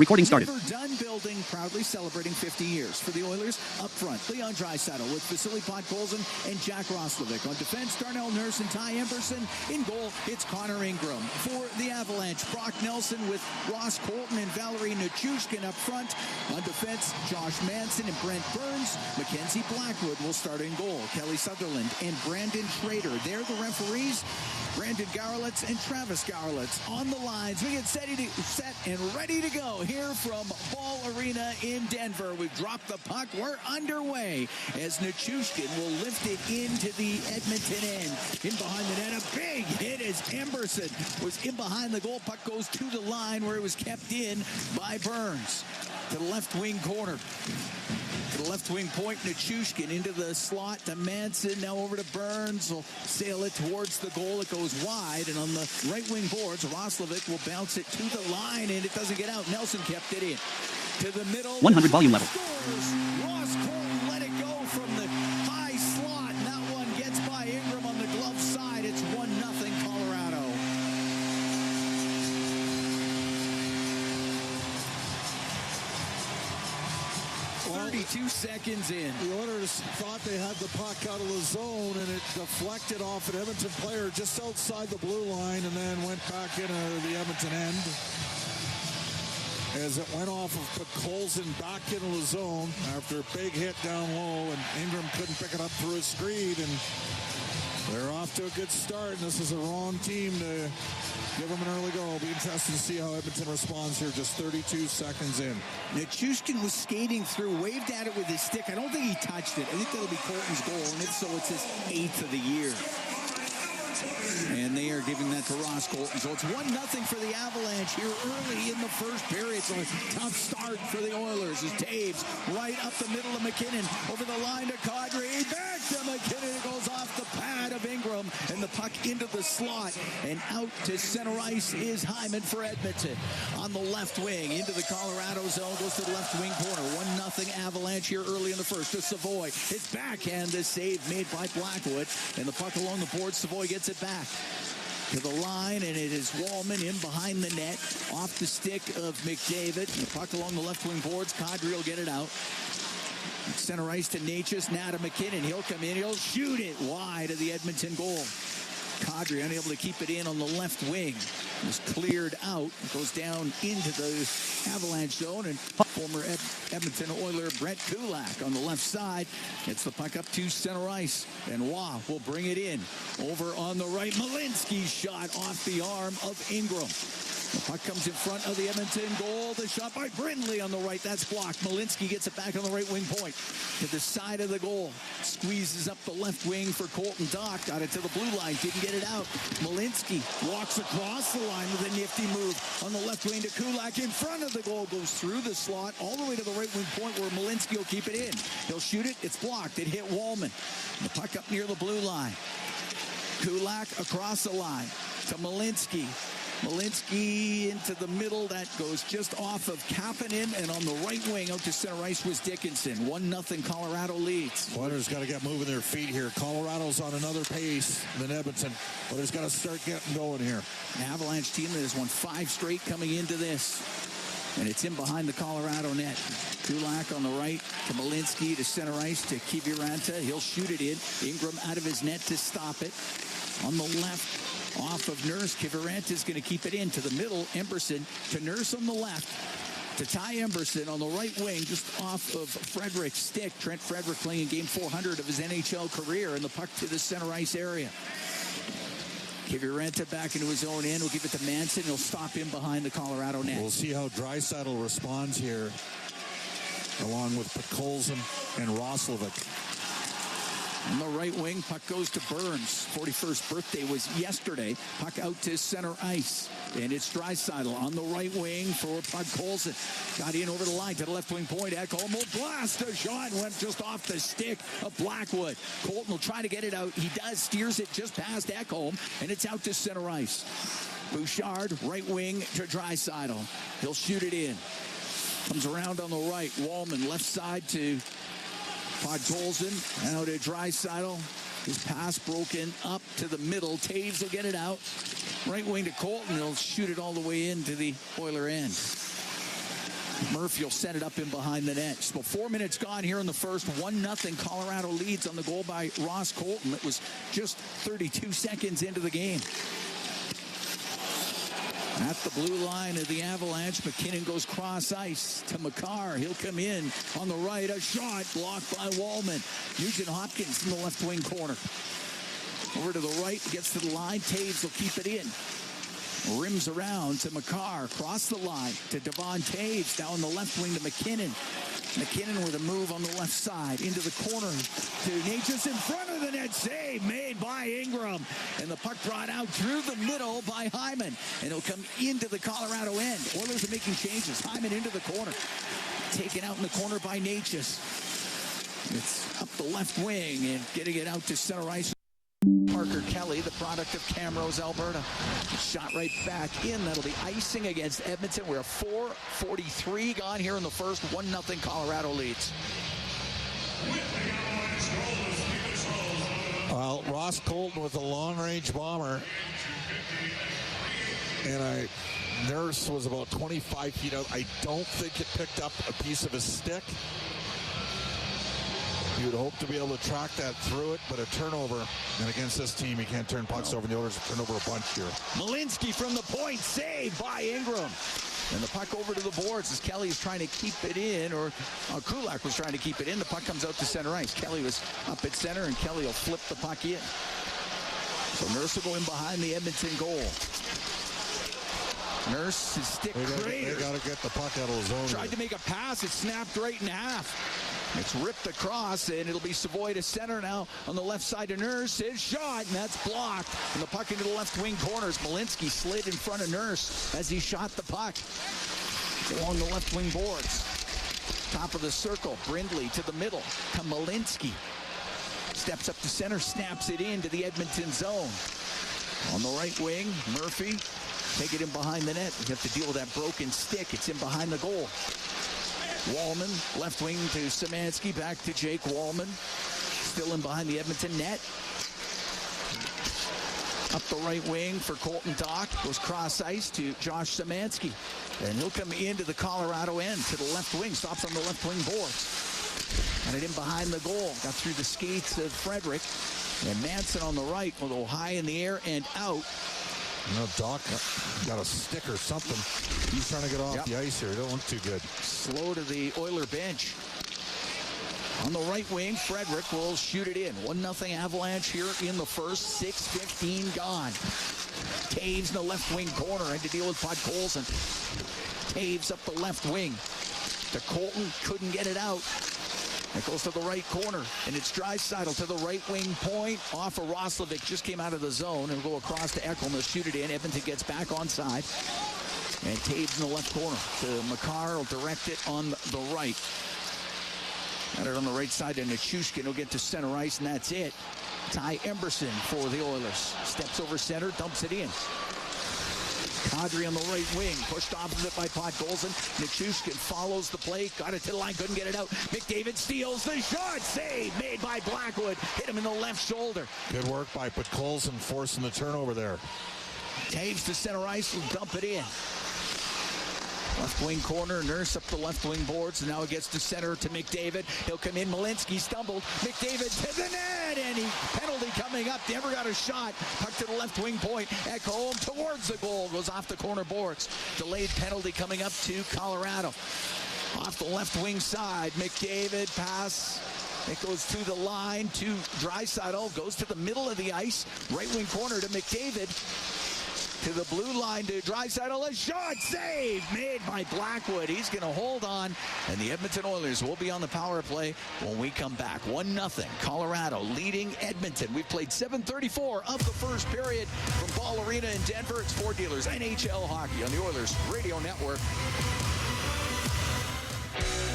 Recording started. Never done building, proudly celebrating 50 years. For the Oilers, up front, Leon Draisaitl with Vasily Podkolzin and Jack Roslovic. On defense, Darnell Nurse and Ty Emberson. In goal, it's Connor Ingram. For the Avalanche, Brock Nelson with Ross Colton and Valerie Nichushkin up front. On defense, Josh Manson and Brent Burns. Mackenzie Blackwood will start in goal. Kelly Sutherland and Brandon Schrader. They're the referees. Brandon Garlitz and Travis Garlitz on the lines. We get set and ready to go here from Ball Arena in Denver. We've dropped the puck. We're underway as Nichushkin will lift it into the Edmonton end. In behind the net, a big hit as Emberson was in behind the goal. Puck goes to the line where it was kept in by Burns. To the left wing corner. To the left wing point, Nichushkin into the slot to Manson. Now over to Burns. Will sail it towards the goal. It goes wide. And on the right wing boards, Roslovic will bounce it to the line. And it doesn't get out. Nelson kept it in. To the middle. 100 volume level. Scores. Ross Colton let it go from the high slot. And that one gets by Ingram on the glove side. It's 1-0 Colorado. 32 seconds in. The Oilers thought they had the puck out of the zone, and it deflected off an Edmonton player just outside the blue line and then went back into the Edmonton end. As it went off of Podkolzin back into the zone after a big hit down low, and Ingram couldn't pick it up through his screen, and they're off to a good start, and this is a wrong team to give them an early goal. It'll be interesting to see how Edmonton responds here just 32 seconds in. Nichushkin was skating through, waved at it with his stick. I don't think he touched it. I think that'll be Colton's goal, and if so, it's his 8th of the year. And they are giving that to Ross Colton. So it's 1-0 for the Avalanche here early in the first period. So a tough start for the Oilers as Taves right up the middle of MacKinnon. Over the line to Kadri. Back to MacKinnon. It goes off the pad of Ingram. And the puck into the slot. And out to center ice is Hyman for Edmonton. On the left wing into the Colorado zone. Goes to the left wing corner. 1-0 Avalanche here early in the first. To Savoy. It's backhand. The save made by Blackwood. And the puck along the board. Savoy gets it back to the line, and it is Wallman in behind the net, off the stick of McDavid. The puck along the left wing boards. Kadri will get it out. Center ice to Natchez, now to MacKinnon. He'll come in, he'll shoot it wide of the Edmonton goal. Kadri unable to keep it in on the left wing. It was cleared out. It goes down into the Avalanche zone, and former Edmonton Oiler Brett Kulak on the left side gets the puck up to center ice, and Waugh will bring it in. Over on the right, Malinsky's shot off the arm of Ingram. The puck comes in front of the Edmonton goal. The shot by Brindley on the right. That's blocked. Malinsky gets it back on the right wing point. To the side of the goal. Squeezes up the left wing for Colton Dock. Got it to the blue line. Didn't get it out. Malinsky walks across the line with a nifty move. On the left wing to Kulak. In front of the goal. Goes through the slot all the way to the right wing point where Malinsky will keep it in. He'll shoot it. It's blocked. It hit Wallman. The puck up near the blue line. Kulak across the line to Malinsky. Malinsky into the middle. That goes just off of Kapanen, and on the right wing out to center ice was Dickinson. 1-0 Colorado leads. Oilers got to get moving their feet here. Colorado's on another pace than Edmonton. Oilers got to start getting going here. An Avalanche team that has won 5 straight coming into this. And it's in behind the Colorado net. Kulak on the right to Malinsky to center ice to Kiviranta. He'll shoot it in. Ingram out of his net to stop it. On the left, off of Nurse. Kiviranta is going to keep it in to the middle. Emberson to Nurse on the left. To Ty Emberson on the right wing, just off of Frederick's stick. Trent Frederick playing game 400 of his NHL career, and the puck to the center ice area. Kiviranta back into his own end. We'll give it to Manson. He'll stop him behind the Colorado net. We'll see how Draisaitl responds here, along with Podkolzin and Roslovic. On the right wing, puck goes to Burns. 41st birthday was yesterday. Puck out to center ice. And it's Draisaitl on the right wing for Podkolzin. Got in over the line to the left wing point. Ekholm will blast a shot. Went just off the stick of Blackwood. Colton will try to get it out. He does. Steers it just past Ekholm. And it's out to center ice. Bouchard, right wing to Draisaitl. He'll shoot it in. Comes around on the right. Wallman, left side to Podkolzin. Now to Draisaitl. His pass broken up to the middle. Taves will get it out. Right wing to Colton. He'll shoot it all the way into the Oiler end. Murphy will set it up in behind the net. Just about 4 minutes gone here in the first. 1-0 Colorado leads on the goal by Ross Colton. It was just 32 seconds into the game. At the blue line of the Avalanche, MacKinnon goes cross ice to Makar. He'll come in on the right. A shot blocked by Wallman. Nugent Hopkins in the left wing corner. Over to the right, gets to the line. Taves will keep it in. Rims around to Makar. Across the line to Devon Taves. Down the left wing to MacKinnon. MacKinnon with a move on the left side. Into the corner to Natchez in front of the net. Save made by Ingram. And the puck brought out through the middle by Hyman. And it'll come into the Colorado end. Oilers are making changes. Hyman into the corner. Taken out in the corner by Natchez. It's up the left wing and getting it out to center ice. Parker Kelly, the product of Camrose, Alberta. Shot right back in. That'll be icing against Edmonton. We're 4:43 gone here in the first. 1-0 Colorado leads. Well, Ross Colton with a long-range bomber. And Nurse was about 25 feet out. I don't think it picked up a piece of his stick. You would hope to be able to track that through it, but a turnover. And against this team, you can't turn pucks over, and the Oilers have turned over a bunch here. Malinsky from the point, saved by Ingram. And the puck over to the boards as Kelly is trying to keep it in, or Kulak was trying to keep it in. The puck comes out to center ice. Kelly was up at center, and Kelly will flip the puck in. So Nurse will go in behind the Edmonton goal. Nurse, his stick cratered. They got to get the puck out of the zone. Tried to make a pass. It snapped right in half. It's ripped across, and it'll be Savoy to center now on the left side of Nurse. His shot, and that's blocked. And the puck into the left wing corners. Malinsky slid in front of Nurse as he shot the puck along the left wing boards. Top of the circle, Brindley to the middle to Malinsky. Steps up to center, snaps it into the Edmonton zone. On the right wing, Murphy. Take it in behind the net. You have to deal with that broken stick. It's in behind the goal. Wallman, left wing to Szymanski, back to Jake Wallman. Still in behind the Edmonton net. Up the right wing for Colton Dock. Goes cross ice to Josh Szymanski. And he'll come into the Colorado end to the left wing. Stops on the left wing boards. And it in behind the goal. Got through the skates of Frederick. And Manson on the right will go high in the air and out. You know, Doc got a stick or something. He's trying to get off the ice here. It don't look too good. Slow to the Oiler bench. On the right wing, Frederick will shoot it in. 1-0 Avalanche here in the first. 6:15 gone. Taves in the left wing corner. Had to deal with Podkolzin. Taves up the left wing. To Colton. Couldn't get it out. It goes to the right corner, and it's Draisaitl to the right wing point. Off of Roslovic, just came out of the zone. It'll go across to Ekholm. They'll shoot it in. Edmonton gets back onside. And Taves in the left corner to Makar. Will direct it on the right. Got it on the right side to Nichushkin. He'll get to center ice, and that's it. Ty Emberson for the Oilers. Steps over center, dumps it in. Kadri on the right wing, pushed off of it by Podkolzin. Nichushkin follows the play, got it to the line, couldn't get it out. McDavid steals the shot, save made by Blackwood. Hit him in the left shoulder. Good work by Podkolzin, forcing the turnover there. Taves to center ice, will dump it in. Left wing corner, Nurse up the left wing boards, and now it gets to center to McDavid. He'll come in, Malinsky stumbled. McDavid to the net, and penalty coming up. Never got a shot. Puck to the left wing point. Ekholm towards the goal, goes off the corner boards. Delayed penalty coming up to Colorado. Off the left wing side, McDavid pass. It goes to the line to Draisaitl, goes to the middle of the ice. Right wing corner to McDavid. To the blue line to Draisaitl, a shot, save made by Blackwood. He's going to hold on, and the Edmonton Oilers will be on the power play when we come back. 1-0, Colorado leading Edmonton. We've played 7:34 of the first period from Ball Arena in Denver. It's Ford Dealers NHL Hockey on the Oilers Radio Network.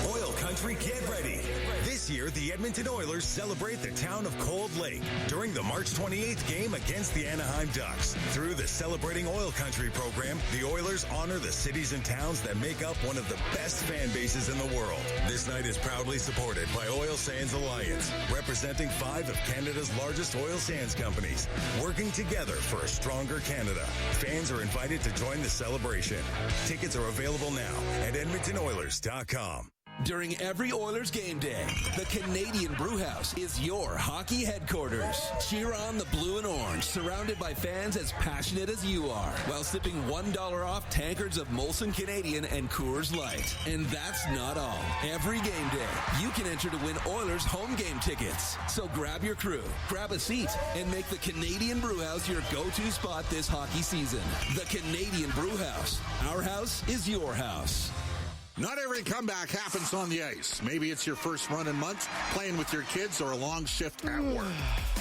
Oil Country, get ready. This This year, the Edmonton Oilers celebrate the town of Cold Lake during the March 28th game against the Anaheim Ducks. Through the Celebrating Oil Country program, the Oilers honor the cities and towns that make up one of the best fan bases in the world. This night is proudly supported by Oil Sands Alliance, representing 5 of Canada's largest oil sands companies, working together for a stronger Canada. Fans are invited to join the celebration. Tickets are available now at EdmontonOilers.com. During every Oilers game day, the Canadian Brewhouse is your hockey headquarters. Cheer on the blue and orange, surrounded by fans as passionate as you are, while sipping $1 off tankards of Molson Canadian and Coors Light. And that's not all. Every game day, you can enter to win Oilers home game tickets. So grab your crew, grab a seat, and make the Canadian Brewhouse your go-to spot this hockey season. The Canadian Brewhouse. Our house is your house. Not every comeback happens on the ice. Maybe it's your first run in months, playing with your kids, or a long shift at work.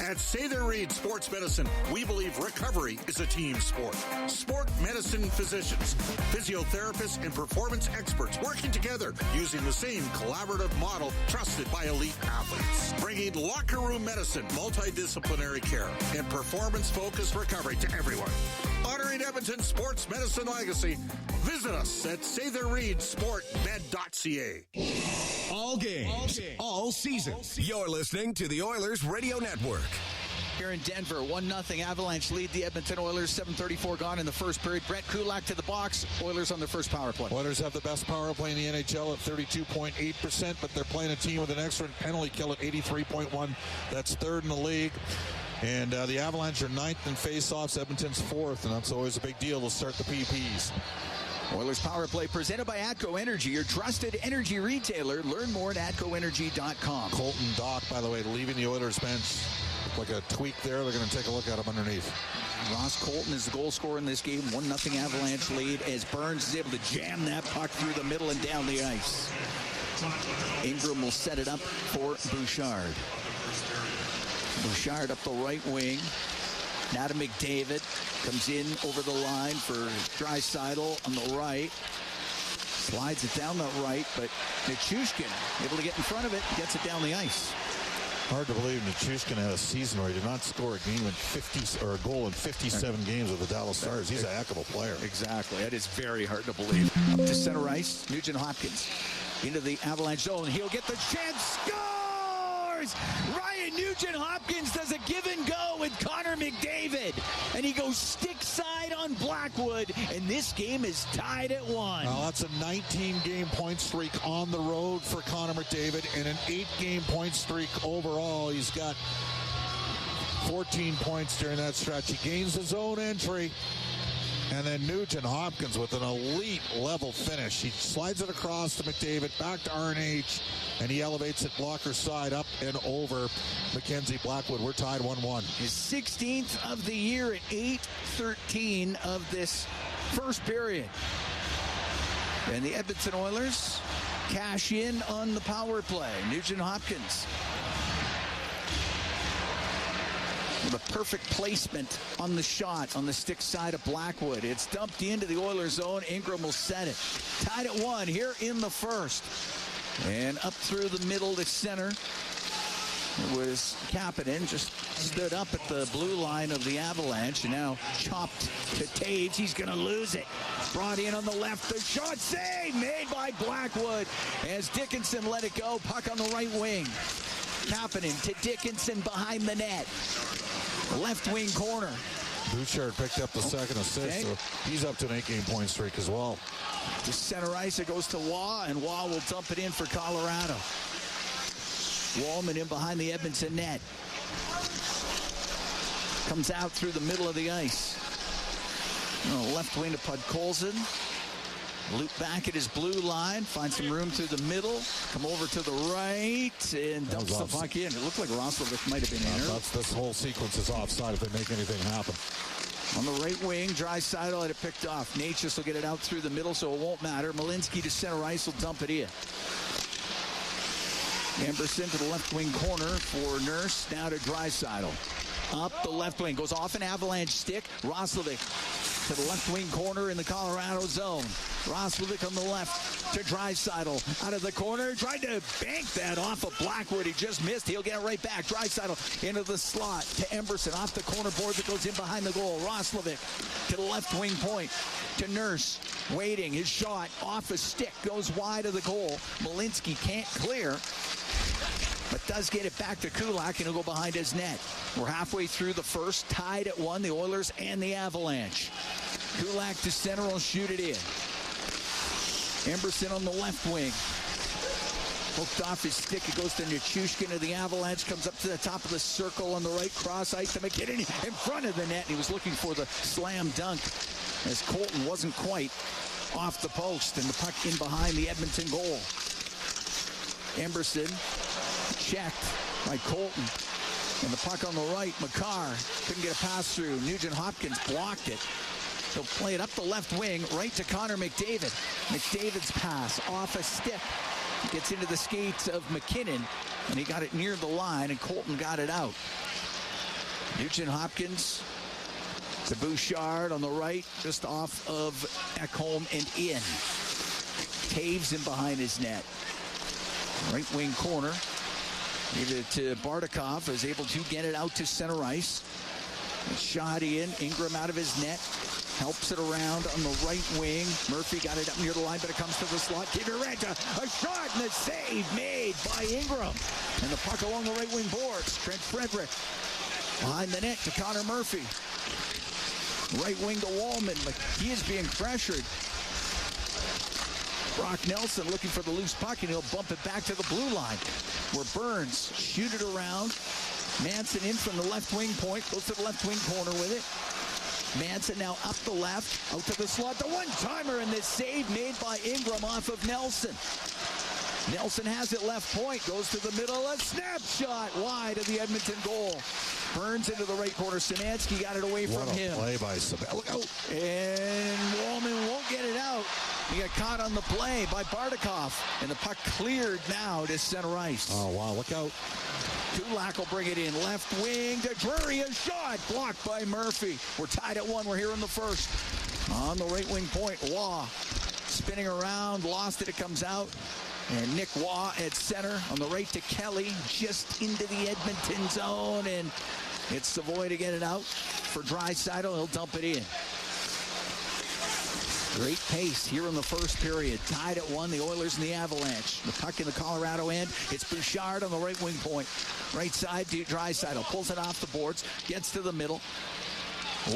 At Sather Reed Sports Medicine, we believe recovery is a team sport. Sport medicine physicians, physiotherapists, and performance experts working together using the same collaborative model trusted by elite athletes. Bringing locker room medicine, multidisciplinary care, and performance-focused recovery to everyone. Honoring Edmonton's sports medicine legacy, visit us at SatherReedSportMed.ca. All games, all season. You're listening to the Oilers Radio Network. Here in Denver, 1-0 Avalanche lead the Edmonton Oilers. 7:34 gone in the first period. Brett Kulak to the box. Oilers on their first power play. Oilers have the best power play in the NHL at 32.8%, but they're playing a team with an excellent penalty kill at 83.1. That's third in the league. And the Avalanche are 9th in face-offs. Edmonton's 4th, and that's always a big deal to start the PPs. Oilers Power Play presented by ATCO Energy, your trusted energy retailer. Learn more at atcoenergy.com. Colton Dock, by the way, leaving the Oilers bench. Looked like a tweak there. They're going to take a look at him underneath. Ross Colton is the goal scorer in this game. 1-0 Avalanche lead as Burns is able to jam that puck through the middle and down the ice. Ingram will set it up for Bouchard. Bouchard up the right wing. Nathan MacKinnen comes in over the line for Draisaitl on the right. Slides it down the right, but Nichushkin able to get in front of it, gets it down the ice. Hard to believe Nichushkin had a season where he did not score a game in 50 or a goal in 57 games with the Dallas Stars. He's a heck of a player. Exactly. That is very hard to believe. Up to center ice, Nugent Hopkins into the Avalanche zone. He'll get the chance. Scores! Ryan Nugent Hopkins does a give and go with Connor McDavid. And he goes stick side on Blackwood. And this game is tied at 1. Well, that's a 19-game point streak on the road for Connor McDavid and an 8-game point streak overall. He's got 14 points during that stretch. He gains his own entry. And then Nugent Hopkins with an elite level finish. He slides it across to McDavid, back to RNH, and he elevates it blocker side up and over Mackenzie Blackwood. We're tied 1-1. His 16th of the year at 8:13 of this first period. And the Edmonton Oilers cash in on the power play. Nugent Hopkins with a perfect placement on the shot on the stick side of Blackwood. It's dumped into the Oilers zone. Ingram will set it. Tied at 1 here in the first. And up through the middle to center. It was Kapanen, just stood up at the blue line of the Avalanche, and now chopped to Taves. He's going to lose it. Brought in on the left. The shot save made by Blackwood as Dickinson let it go. Puck on the right wing. Kapanen to Dickinson behind the net. Left wing corner. Bouchard picked up the second assist, so he's up to an 8-game point streak as well. To center ice, it goes to Waugh, and Waugh will dump it in for Colorado. Wallman in behind the Edmonton net. Comes out through the middle of the ice. Left wing to Podkolzin. Loop back at his blue line. Find some room through the middle. Come over to the right and dumps the puck in. It looked like Roslovic might have been in there. This whole sequence is offside if they make anything happen. On the right wing, Draisaitl had it picked off. Natchez will get it out through the middle, so it won't matter. Malinsky to center ice will dump it in. Amberson to the left wing corner for Nurse. Now to Draisaitl. Up the left wing. Goes off an Avalanche stick. Roslovic to the left wing corner in the Colorado zone. Roslovic on the left to Draisaitl. Out of the corner, tried to bank that off of Blackwood. He just missed. He'll get it right back. Draisaitl into the slot to Emberson. Off the corner board that goes in behind the goal. Roslovic to the left wing point to Nurse. Waiting. His shot off a stick. Goes wide of the goal. Malinsky can't clear, but does get it back to Kulak, and he'll go behind his net. We're halfway through the first, tied at 1, the Oilers and the Avalanche. Kulak to center will shoot it in. Emberson on the left wing. Hooked off his stick. It goes to Nichushkin of the Avalanche. Comes up to the top of the circle on the right. Cross ice to MacKinnon in front of the net. He was looking for the slam dunk as Colton wasn't quite off the post. And the puck in behind the Edmonton goal. Emberson checked by Colton. And the puck on the right, Makar couldn't get a pass through. Nugent Hopkins blocked it. He'll play it up the left wing, right to Connor McDavid. McDavid's pass off a stick. Gets into the skates of MacKinnon, and he got it near the line, and Colton got it out. Nugent Hopkins to Bouchard on the right, just off of Ekholm and in. Taves in behind his net. Right wing corner. Give it to Bardakov, is able to get it out to center ice. Shot in, Ingram out of his net. Helps it around on the right wing. Murphy got it up near the line, but it comes to the slot. Kiviranta, a shot and a save made by Ingram. And the puck along the right wing boards. Trent Frederick behind the net to Connor Murphy. Right wing to Wallman, but he is being pressured. Brock Nelson looking for the loose puck, and he'll bump it back to the blue line, where Burns shoot it around. Manson in from the left wing point, goes to the left wing corner with it. Manson now up the left, out to the slot. The one-timer, and this save made by Ingram off of Nelson. Nelson has it left point, goes to the middle, a snapshot wide of the Edmonton goal. Burns into the right corner. Szymanski got it away from him. What a play by Sabella. Look out. And Wallman won't get it out. He got caught on the play by Bardakov. And the puck cleared now to center ice. Oh, wow. Look out. Kulak will bring it in. Left wing to Drury. A shot blocked by Murphy. We're tied at 1. We're here in the first. On the right wing point, Waugh spinning around. Lost it. It comes out. And Nick Waugh at center on the right to Kelly. Just into the Edmonton zone. And it's Savoy to get it out for Draisaitl. He'll dump it in. Great pace here in the first period. Tied at 1, the Oilers and the Avalanche. The puck in the Colorado end. It's Bouchard on the right wing point. Right side to Draisaitl. Pulls it off the boards. Gets to the middle.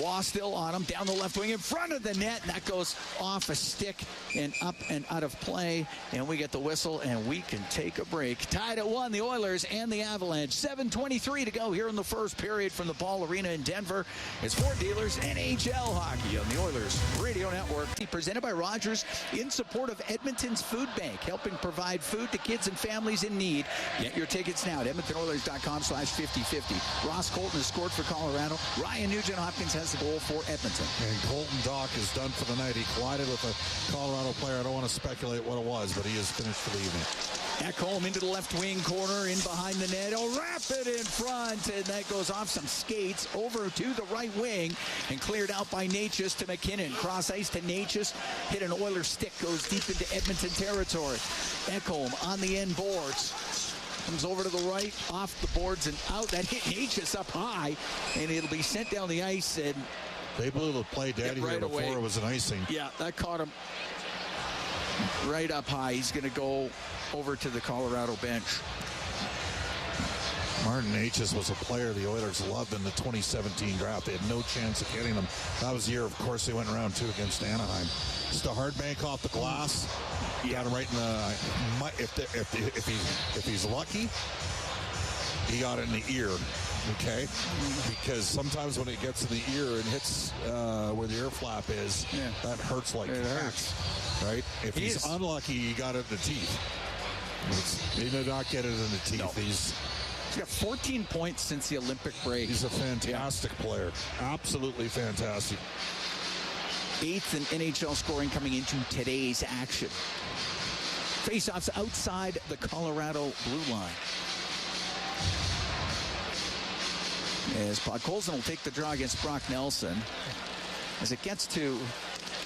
Waugh still on him. Down the left wing in front of the net. And that goes off a stick and up and out of play. And we get the whistle, and we can take a break. Tied at 1, the Oilers and the Avalanche. 7:23 to go here in the first period from the Ball Arena in Denver. It's Ford Dealers NHL Hockey on the Oilers Radio Network. Presented by Rogers in support of Edmonton's Food Bank, helping provide food to kids and families in need. Get your tickets now at EdmontonOilers.com/5050. Ross Colton has scored for Colorado. Ryan Nugent-Hopkins has the goal for Edmonton. And Colton Dock is done for the night. He collided with a Colorado player. I don't want to speculate what it was, but he is finished for the evening. Ekholm into the left wing corner, in behind the net. Oh, rapid in front, and that goes off some skates over to the right wing and cleared out by Natchez to MacKinnon. Cross ice to Natchez. Hit an Oilers stick, goes deep into Edmonton territory. Ekholm on the end boards. Comes over to the right, off the boards and out. That hit Natchez up high, and it'll be sent down the ice. And they blew the play daddy right here before away. It was an icing. Yeah, that caught him right up high. He's going to go over to the Colorado bench. Martin Natchez was a player the Oilers loved in the 2017 draft. They had no chance of getting him. That was the year, of course, they went round 2 against Anaheim. Just a hard bank off the glass. Got him right in the. If he's lucky, he got it in the ear. Okay, because sometimes when it gets in the ear and hits where the ear flap is, that hurts like it hurts. Right? If he's unlucky, he got it in the teeth. He did not get it in the teeth. No. He's got 14 points since the Olympic break. He's a fantastic player. Absolutely fantastic. 8th in NHL scoring coming into today's action. Faceoffs outside the Colorado blue line. As Podkolzin will take the draw against Brock Nelson. As it gets to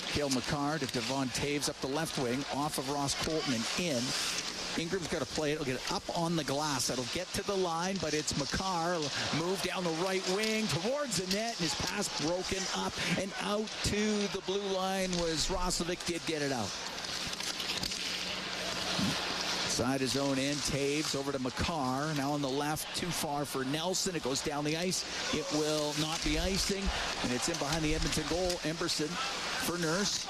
Cale Makar to Devon Taves up the left wing, off of Ross Colton and in. Ingram's got to play it. It'll get up on the glass. It'll get to the line, but it's Makar. Move down the right wing towards the net, and his pass broken up and out to the blue line was Roslovic. Did get it out. Side his own end. Taves over to Makar. Now on the left, too far for Nelson. It goes down the ice. It will not be icing, and it's in behind the Edmonton goal. Emberson for Nurse.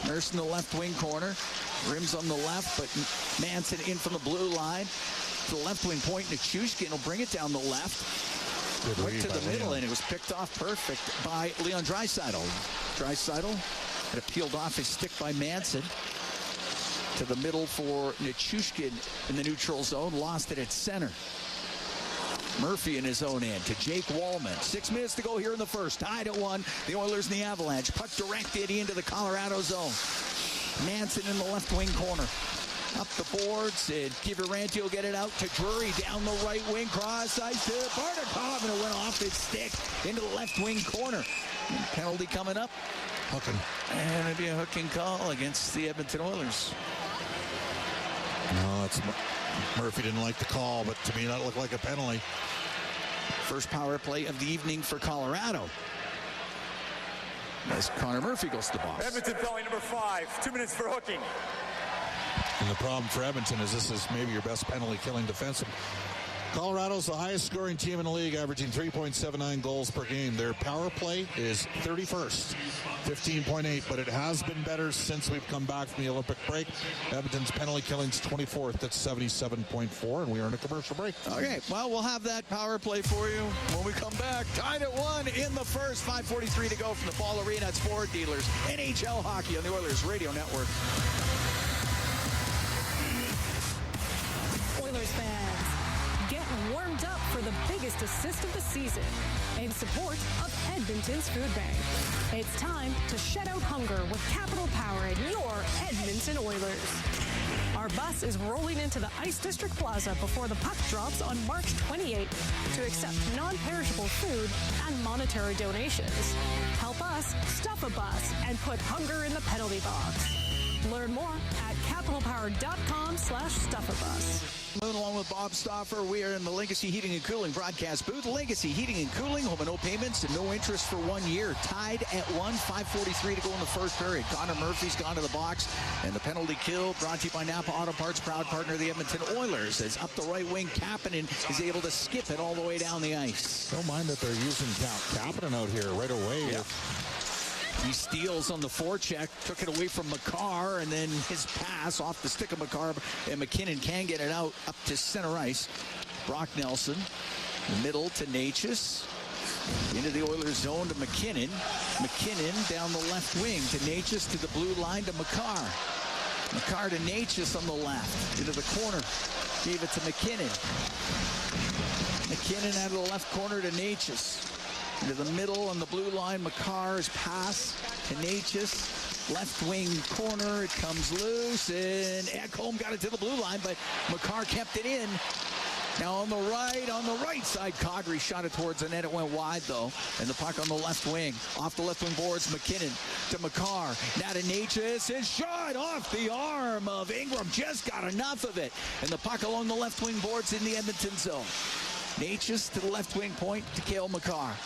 Nurse in the left wing corner. Rims on the left, but Manson in from the blue line. To the left wing point, Nichushkin will bring it down the left. Went to the middle, and it was picked off perfect by Leon Draisaitl. Draisaitl had it peeled off his stick by Manson. To the middle for Nichushkin in the neutral zone. Lost it at center. Murphy in his own end to Jake Wallman. 6 minutes to go here in the first. Tied at 1. The Oilers and the Avalanche. Puck directed into the Colorado zone. Manson in the left wing corner. Up the boards. And Kiviranti will get it out to Drury down the right wing. Cross ice to Bartikov, and it went off his stick into the left wing corner. And penalty coming up. Hooking. And it'd be a hooking call against the Edmonton Oilers. No, it's Murphy didn't like the call, but to me that looked like a penalty. First power play of the evening for Colorado. As Connor Murphy goes to the box. Edmonton penalty number 5. 2 minutes for hooking. And the problem for Edmonton is this is maybe your best penalty killing defenseman. Colorado's the highest scoring team in the league, averaging 3.79 goals per game. Their power play is 31st, 15.8, but it has been better since we've come back from the Olympic break. Edmonton's penalty killing's 24th at 77.4, and we are in a commercial break. Okay, well, we'll have that power play for you when we come back. Tied at 1 in the first, 5:43 to go from the Ball Arena. It's Ford Dealers, NHL Hockey on the Oilers Radio Network. Oilers fans, get warmed up for the biggest assist of the season in support of Edmonton's Food Bank. It's time to shed out hunger with Capital Power and your Edmonton Oilers. Our bus is rolling into the Ice District Plaza before the puck drops on March 28th to accept non-perishable food and monetary donations. Help us stuff a bus and put hunger in the penalty box. Learn more at capitalpower.com/stuffabus. Moving along with Bob Stauffer, we are in the Legacy Heating and Cooling broadcast booth. Legacy Heating and Cooling, home and no payments and no interest for 1 year. Tied at 1, 5:43 to go in the first period. Connor Murphy's gone to the box, and the penalty kill brought to you by Napa Auto Parts, proud partner of the Edmonton Oilers. As up the right wing, Kapanen is able to skip it all the way down the ice. Don't mind that they're using Kapanen out here right away. Yep. He steals on the forecheck, took it away from Makar, and then his pass off the stick of Makar, and MacKinnon can get it out up to center ice. Brock Nelson, middle to Natchez, into the Oilers zone to MacKinnon. MacKinnon down the left wing to Natchez, to the blue line to Makar. Makar to Natchez on the left, into the corner, gave it to MacKinnon. MacKinnon out of the left corner to Natchez. Into the middle on the blue line, Makar's pass to Natchez. Left wing corner, it comes loose, and Ekholm got it to the blue line, but Makar kept it in. Now on the right side, Kadri shot it towards the net. It went wide, though, and the puck on the left wing. Off the left wing boards, MacKinnon to Makar. Now to Natchez, his shot off the arm of Ingram. Just got enough of it. And the puck along the left wing boards in the Edmonton zone. Natchez to the left wing point to Cale Makar.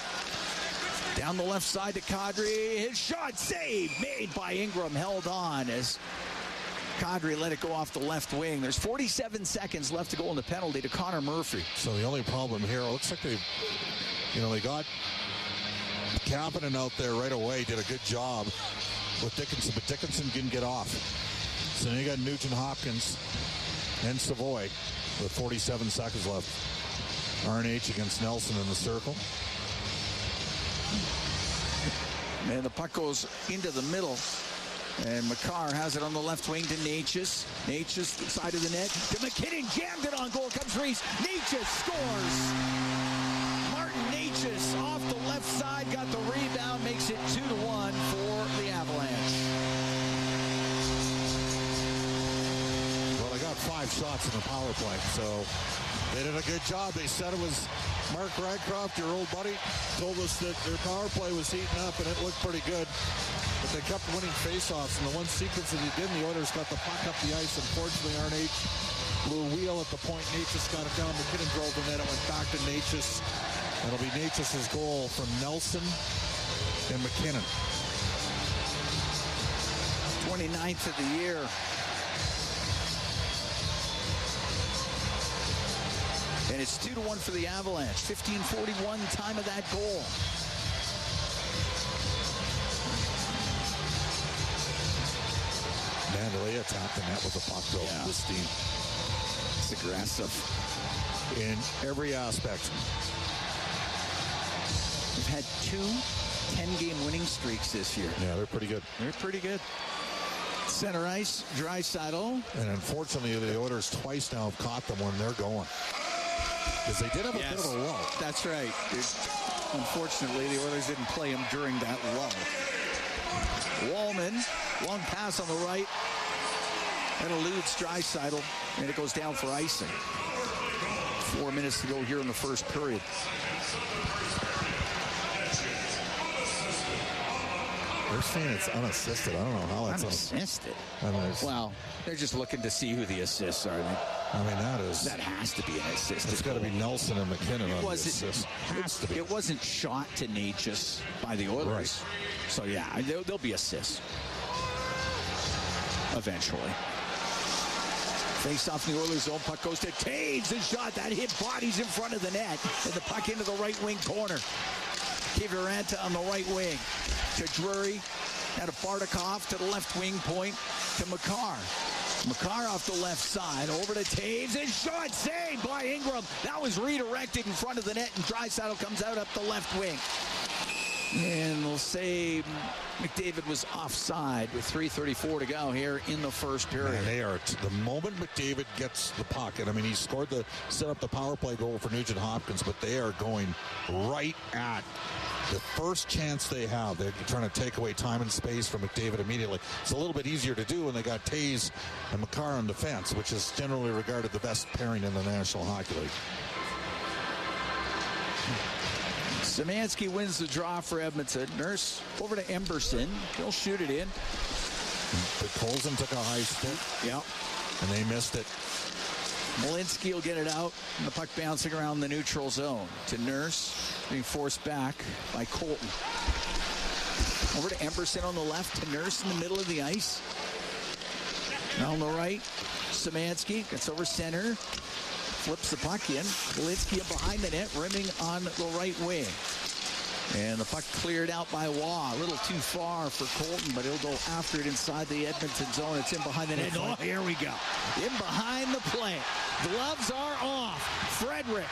Down the left side to Kadri. His shot saved, made by Ingram, held on as Kadri let it go off the left wing. There's 47 seconds left to go in the penalty to Connor Murphy. So the only problem here, it looks like they got Kapanen out there right away, did a good job with Dickinson, but Dickinson didn't get off. So then you got Nugent Hopkins and Savoy with 47 seconds left. RNH against Nelson in the circle. And the puck goes into the middle. And Makar has it on the left wing to Natchez. Natchez side of the net to MacKinnon. Jammed it on goal. Comes Reese. Natchez scores. Martin Natchez off the left side. Got the rebound. Makes it 2-1 for the Avalanche. Well, they got 5 shots in the power play. So they did a good job. They said it was Mark Rycroft, your old buddy, told us that their power play was heating up and it looked pretty good. But they kept winning faceoffs. And the one sequence that he did, the Oilers got the puck up the ice. Unfortunately, RNH blew a wheel at the point. Natchez got it down. MacKinnon drove the net. It went back to Natchez. That'll be Natchez's goal from Nelson and MacKinnon. 29th of the year. And it's 2-1 for the Avalanche. 15:41 time of that goal. Mandalay tapped the net with the puck though. Yeah. This team. It's aggressive. In every aspect. We've had 2 10-game winning streaks this year. Yeah, they're pretty good. They're pretty good. Center ice, Draisaitl. And unfortunately, the Oilers twice now have caught them when they're going. Because they did have a bit of a lull. That's right. Unfortunately, the Oilers didn't play him during that lull. Wallman, long pass on the right. That eludes Draisaitl, and it goes down for icing. 4 minutes to go here in the first period. They're saying it's unassisted. I don't know how that's unassisted. Well, they're just looking to see who the assists are. That has to be an assist. It's got to be Nelson and MacKinnon on the assist. It wasn't shot to Natchez by the Oilers. Right. So, yeah, there'll be assists eventually. Face off in the Oilers' zone. Puck goes to Taves. The shot that hit bodies in front of the net. And the puck into the right wing corner. Kiviranta on the right wing. To Drury. Now to Bardakov to the left wing point. To Makar. Makar off the left side. Over to Taves. And shot saved by Ingram. That was redirected in front of the net. And Draisaitl comes out up the left wing. And they'll say McDavid was offside with 3:34 to go here in the first period. Man, they are the moment McDavid gets the puck, and I mean, he scored set up the power play goal for Nugent Hopkins, but they are going right at the first chance they have. They're trying to take away time and space from McDavid immediately. It's a little bit easier to do when they got Taves and Makar on defense, which is generally regarded the best pairing in the National Hockey League. Szymanski wins the draw for Edmonton. Nurse over to Emberson. He'll shoot it in. But Colson took a high stick. Yep. And they missed it. Malinsky will get it out. And the puck bouncing around the neutral zone. To Nurse. Being forced back by Colton. Over to Emberson on the left. To Nurse in the middle of the ice. Now on the right. Szymanski gets over center. Flips the puck in. Malinsky behind the net, rimming on the right wing. And the puck cleared out by Waugh. A little too far for Colton, but he'll go after it inside the Edmonton zone. It's in behind the net. Oh, here we go. In behind the play. Gloves are off. Frederick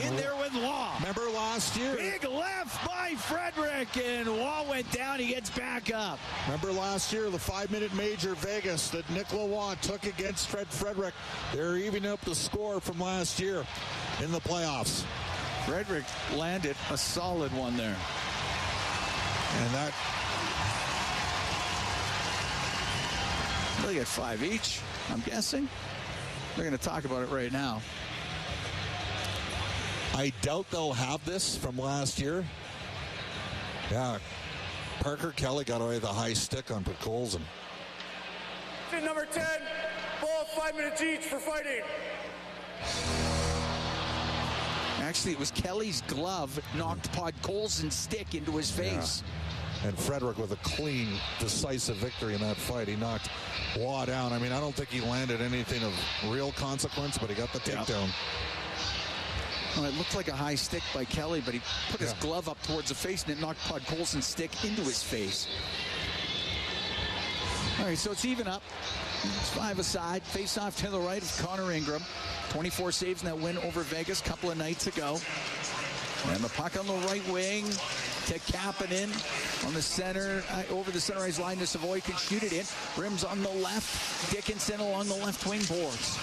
in there with Waugh. Remember last year? Big left by Frederick, and Waugh went down. He gets back up. Remember last year, the 5-minute major Vegas that Nicola Waugh took against Frederick. They're evening up the score from last year in the playoffs. Frederick landed a solid one there. And that... They get 5 each, I'm guessing. They're going to talk about it right now. I doubt they'll have this from last year. Yeah. Parker Kelly got away with a high stick on Colson. Number 10, ball 5 minutes each for fighting. Actually, it was Kelly's glove knocked Podkolzin's stick into his face. Yeah. And Frederick with a clean, decisive victory in that fight. He knocked Waugh down. I mean, I don't think he landed anything of real consequence, but he got the takedown. Well, it looked like a high stick by Kelly, but he put his glove up towards the face, and it knocked Podkolzin's stick into his face. All right, so it's even up. It's 5 aside. Face off to the right of Connor Ingram. 24 saves in that win over Vegas a couple of nights ago. And the puck on the right wing to Kapanen on the center, over the center ice line to Savoy, can shoot it in. Rims on the left. Dickinson along the left wing boards.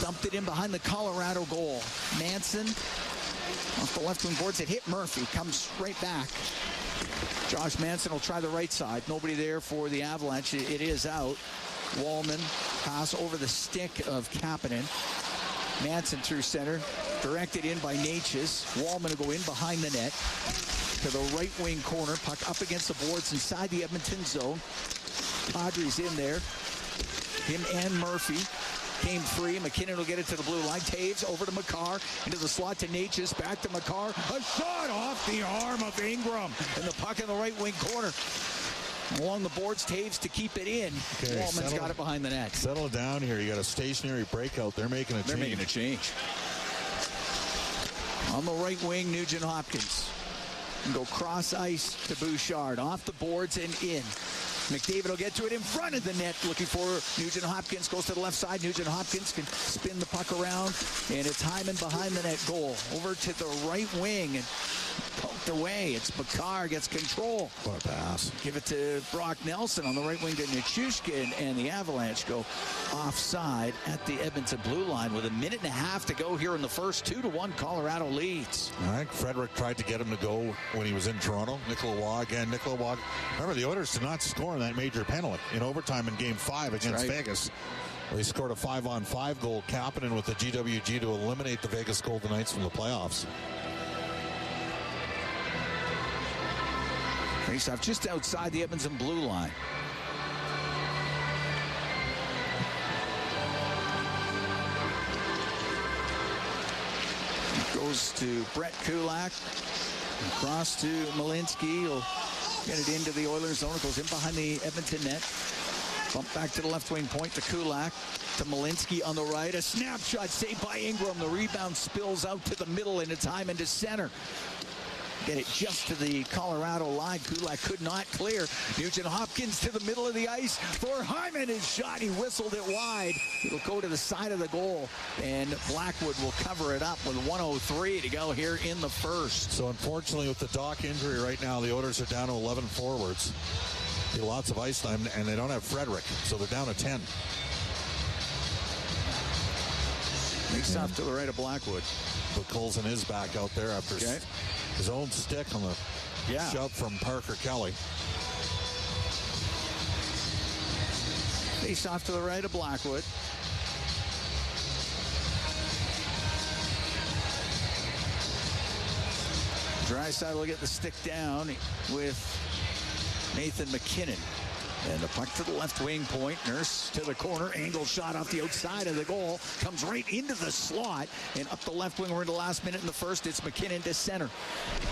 Dumped it in behind the Colorado goal. Manson off the left wing boards. It hit Murphy. Comes right back. Josh Manson will try the right side. Nobody there for the Avalanche. It is out. Wallman pass over the stick of Kapanen. Manson through center. Directed in by Natchez. Wallman will go in behind the net to the right wing corner. Puck up against the boards inside the Edmonton zone. Padres in there. Him and Murphy came free. MacKinnon will get it to the blue line. Taves over to Makar. Into the slot to Natchez. Back to Makar. A shot off the arm of Ingram. And the puck in the right wing corner. Along the boards, Taves to keep it in. Okay, Wallman's got it behind the net. Settle down here. You got a stationary breakout. They're making a change. On the right wing, Nugent Hopkins. And go cross ice to Bouchard. Off the boards and in. McDavid will get to it in front of the net, looking for Nugent Hopkins. Goes to the left side. Nugent Hopkins can spin the puck around, and it's Hyman behind the net goal. Over to the right wing and poked away. It's Makar gets control. What a pass. Give it to Brock Nelson on the right wing to Nichushkin, and the Avalanche go offside at the Edmonton blue line with a minute and a half to go here in the first. 2-1 Colorado leads. All right, Frederick tried to get him to go when he was in Toronto. Nicola Waugh again. Nicola Waugh. Remember, the Oilers did not score that major penalty in overtime in Game 5 against Vegas. They scored a 5-on-5 goal, Kapanen with the GWG to eliminate the Vegas Golden Knights from the playoffs. Face-off just outside the Edmonton blue line. Goes to Brett Kulak. Across to Malinsky. He'll get it into the Oilers zone. It goes in behind the Edmonton net. Bump back to the left wing point to Kulak. To Malinsky on the right. A snapshot saved by Ingram. The rebound spills out to the middle, and it's Hyman to center. Get it just to the Colorado line. Kulak could not clear. Nugent Hopkins to the middle of the ice for Hyman. His shot, he whistled it wide. It'll go to the side of the goal, and Blackwood will cover it up with 1:03 to go here in the first. So unfortunately, with the Doc injury right now, the Oilers are down to 11 forwards. Lots of ice time, and they don't have Frederick, so they're down to 10. Makes off to the right of Blackwood. But Colson is back out there after his own stick on the shove from Parker Kelly. Face off to the right of Blackwood. Draisaitl will get the stick down with Nathan MacKinnon. And the puck to the left wing point. Nurse to the corner. Angle shot off the outside of the goal. Comes right into the slot. And up the left wing. We're in the last minute in the first. It's MacKinnon to center.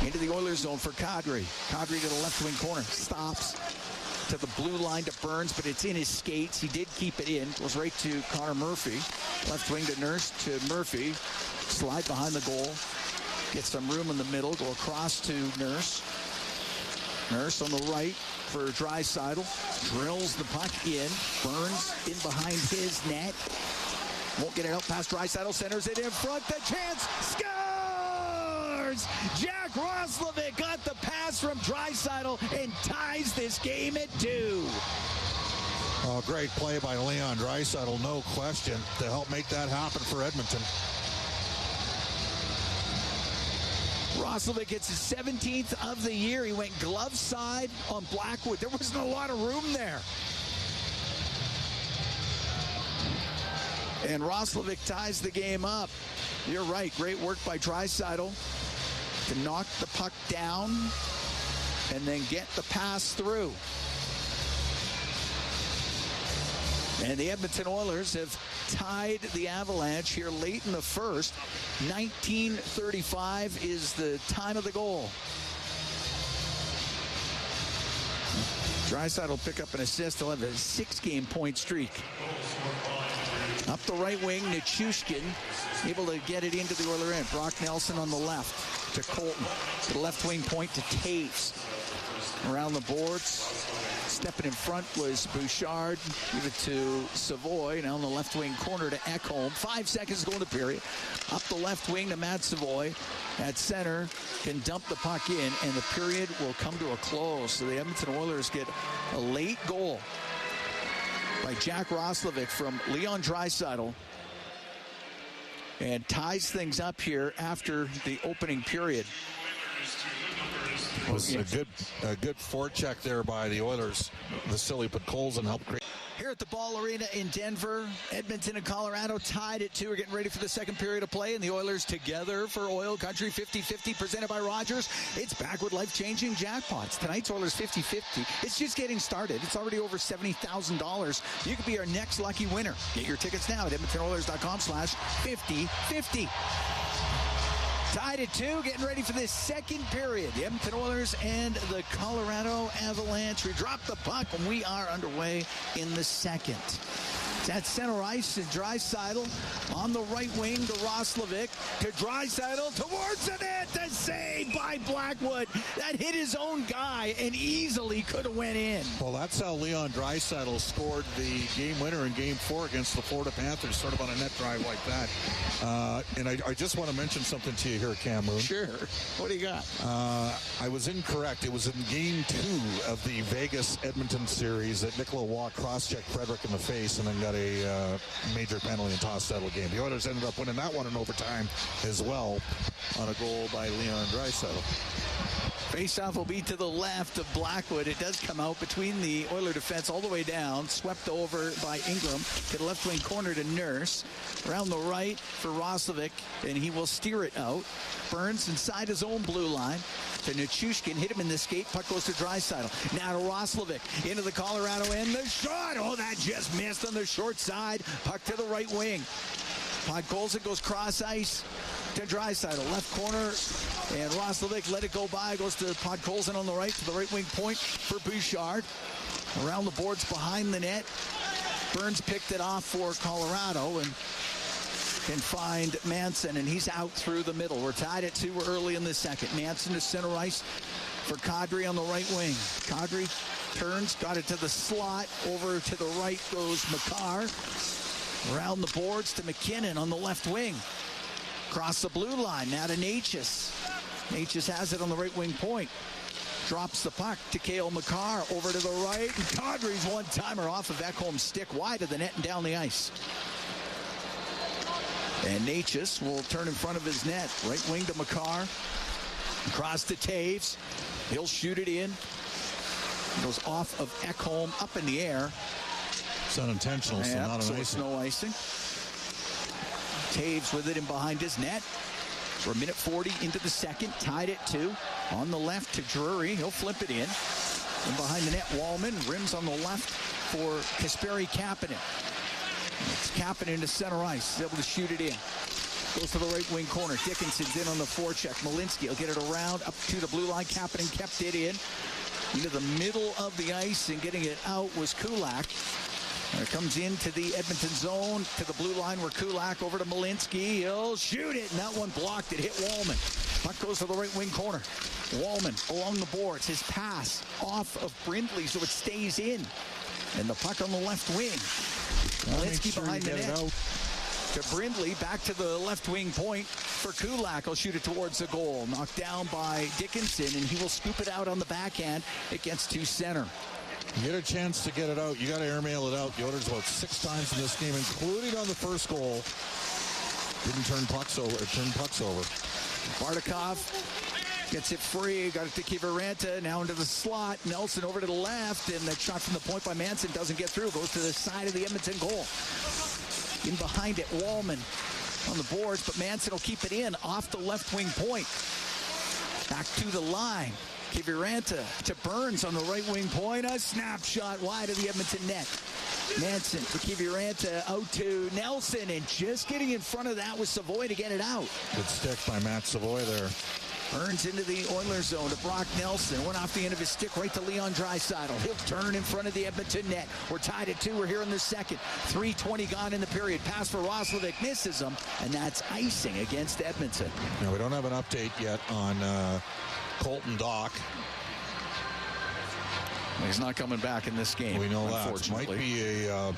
Into the Oilers zone for Kadri. Kadri to the left wing corner. Stops to the blue line to Burns, but it's in his skates. He did keep it in. Goes right to Connor Murphy. Left wing to Nurse to Murphy. Slide behind the goal. Get some room in the middle. Go across to Nurse. Nurse on the right for Draisaitl. Drills the puck in. Burns in behind his net. Won't get it out past Draisaitl. Centers it in front. The chance. Scores! Jack Roslovic got the pass from Draisaitl and ties this game at 2. Oh, great play by Leon Draisaitl, no question, to help make that happen for Edmonton. Roslovic gets his 17th of the year. He went glove side on Blackwood. There wasn't a lot of room there. And Roslovic ties the game up. You're right. Great work by Draisaitl to knock the puck down and then get the pass through. And the Edmonton Oilers have tied the Avalanche here late in the first. 19:35 is the time of the goal. Draisaitl will pick up an assist. He'll have a 6-game point streak. Up the right wing, Nichushkin able to get it into the Oiler end. Brock Nelson on the left to Colton. To the left wing point to Taves. Around the boards. Stepping in front was Bouchard. Give it to Savoy. Now in the left wing corner to Ekholm. 5 seconds to go in the period. Up the left wing to Matt Savoy. At center, can dump the puck in, and the period will come to a close. So the Edmonton Oilers get a late goal by Jack Roslovic from Leon Draisaitl, and ties things up here after the opening period. It was a good forecheck there by the Oilers. Vasily Podkolzin helped create. Here at the Ball Arena in Denver, Edmonton and Colorado tied at 2. We're getting ready for the second period of play, and the Oilers together for Oil Country 50-50 presented by Rogers. It's back with life-changing jackpots. Tonight's Oilers 50-50. It's just getting started. It's already over $70,000. You could be our next lucky winner. Get your tickets now at EdmontonOilers.com/50-50. Tied at 2, getting ready for this second period. The Edmonton Oilers and the Colorado Avalanche. We drop the puck, and we are underway in the second. It's at center ice, and Draisaitl on the right wing to Roslovic. To Draisaitl towards the net. The save by Blackwood. That hit his own guy and easily could have went in. Well, that's how Leon Draisaitl scored the game winner in Game 4 against the Florida Panthers, sort of on a net drive like that. And I just want to mention something to you here, Cameron. Sure. What do you got? I was incorrect. It was in Game 2 of the Vegas-Edmonton series that Nicola Waugh cross-checked Frederick in the face and then got a major penalty and toss settle game. The Oilers ended up winning that one in overtime as well on a goal by Leon Draisaitl. Faceoff will be to the left of Blackwood. It does come out between the Oiler defense all the way down. Swept over by Ingram to the left wing corner to Nurse. Around the right for Roslovic, and he will steer it out. Burns inside his own blue line to Nichushkin. Hit him in the skate. Puck goes to Draisaitl. Now to Roslovic. Into the Colorado end. The shot. Oh, that just missed on the short side. Puck to the right wing. Podkolzin goes cross ice to Draisaitl. Left corner. And Roslovic let it go by. Goes to Podkolzin on the right to the right wing point for Bouchard. Around the boards behind the net. Burns picked it off for Colorado and can find Manson, and he's out through the middle. We're tied at 2 early in the second. Manson to center ice for Kadri on the right wing. Kadri turns, got it to the slot. Over to the right goes Makar. Around the boards to MacKinnon on the left wing. Across the blue line, now to Natchez. Natchez has it on the right wing point. Drops the puck to Cale Makar over to the right. And Kadri's one-timer off of Ekholm's stick wide of the net and down the ice. And Natchez will turn in front of his net. Right wing to Makar. Across to Taves. He'll shoot it in. It goes off of Ekholm up in the air. It's unintentional, so not an icing. No icing. Taves with it in behind his net. We're a minute 40 into the second. Tied at 2. On the left to Drury. He'll flip it in. And behind the net, Wallman. Rims on the left for Kasperi Kapanen. It's Kapanen to center ice. He's able to shoot it in. Goes to the right wing corner. Dickinson's in on the forecheck. Malinsky will get it around up to the blue line. Kapanen kept it in. Into the middle of the ice, and getting it out was Kulak. And it comes into the Edmonton zone to the blue line where Kulak over to Malinsky. He'll shoot it, and that one blocked. It hit Wallman. Puck goes to the right wing corner. Wallman along the boards. His pass off of Brindley so it stays in. And the puck on the left wing. Malinsky behind the net. To Brindley, back to the left wing point for Kulak. He'll shoot it towards the goal. Knocked down by Dickinson, and he will scoop it out on the backhand. It gets to center. You get a chance to get it out. You got to airmail it out. The Oilers about 6 times in this game, including on the first goal. Didn't turn pucks over. Bardakov gets it free. Got it to Kiviranta. Now into the slot. Nelson over to the left. And that shot from the point by Manson doesn't get through. Goes to the side of the Edmonton goal. In behind it, Wallman on the boards. But Manson will keep it in off the left wing point. Back to the line. Kiviranta to Burns on the right wing point. A snapshot wide of the Edmonton net. Manson to Kiviranta out to Nelson, and just getting in front of that was Savoy to get it out. Good stick by Matt Savoy there. Burns into the Oilers zone to Brock Nelson. Went off the end of his stick right to Leon Draisaitl. He'll turn in front of the Edmonton net. We're tied at 2. We're here in the second. 3:20 gone in the period. Pass for Roslovic. Misses him, and that's icing against Edmonton. Now, we don't have an update yet on Colton Dock. He's not coming back in this game. We know that. Unfortunately. Might be a... I'm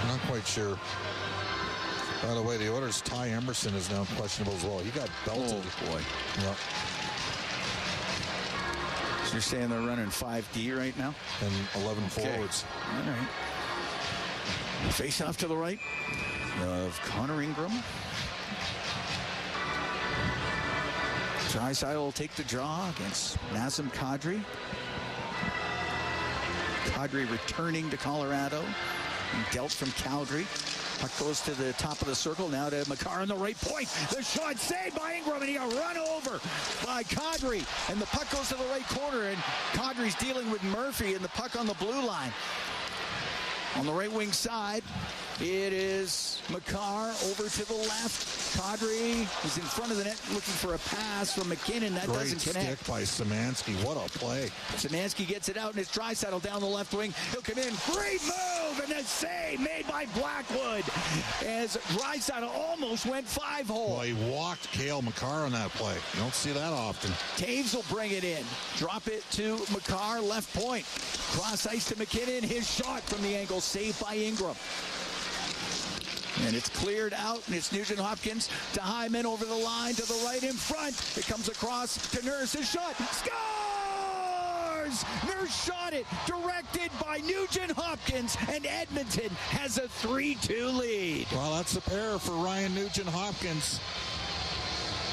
not quite sure. By the way, the Oilers' Ty Emerson is now questionable as well. He got belted. Oh, boy. Yeah. So you're saying they're running 5D right now? And 11 forwards. All right. Face off to the right of Connor Ingram. Draisaitl will take the draw against Nazem Kadri. Kadri returning to Colorado. And dealt from Calgary. Puck goes to the top of the circle. Now to Makar on the right point. The shot saved by Ingram, and he got run over by Kadri. And the puck goes to the right corner, and Kadri's dealing with Murphy, and the puck on the blue line. On the right wing side, it is Makar over to the left. Kadri is in front of the net looking for a pass from MacKinnon. That doesn't connect. Great stick by Szymanski. What a play. Szymanski gets it out, and it's Draisaitl down the left wing. He'll come in. Great move, and a save made by Blackwood as Draisaitl almost went 5-hole. Well, he walked Cale Makar on that play. You don't see that often. Taves will bring it in. Drop it to Makar, left point. Cross ice to MacKinnon. His shot from the angle, saved by Ingram. And it's cleared out, and it's Nugent Hopkins to Hyman over the line to the right in front. It comes across to Nurse. His shot. Scores! Nurse shot it. Directed by Nugent Hopkins, and Edmonton has a 3-2 lead. Well, that's a pair for Ryan Nugent Hopkins.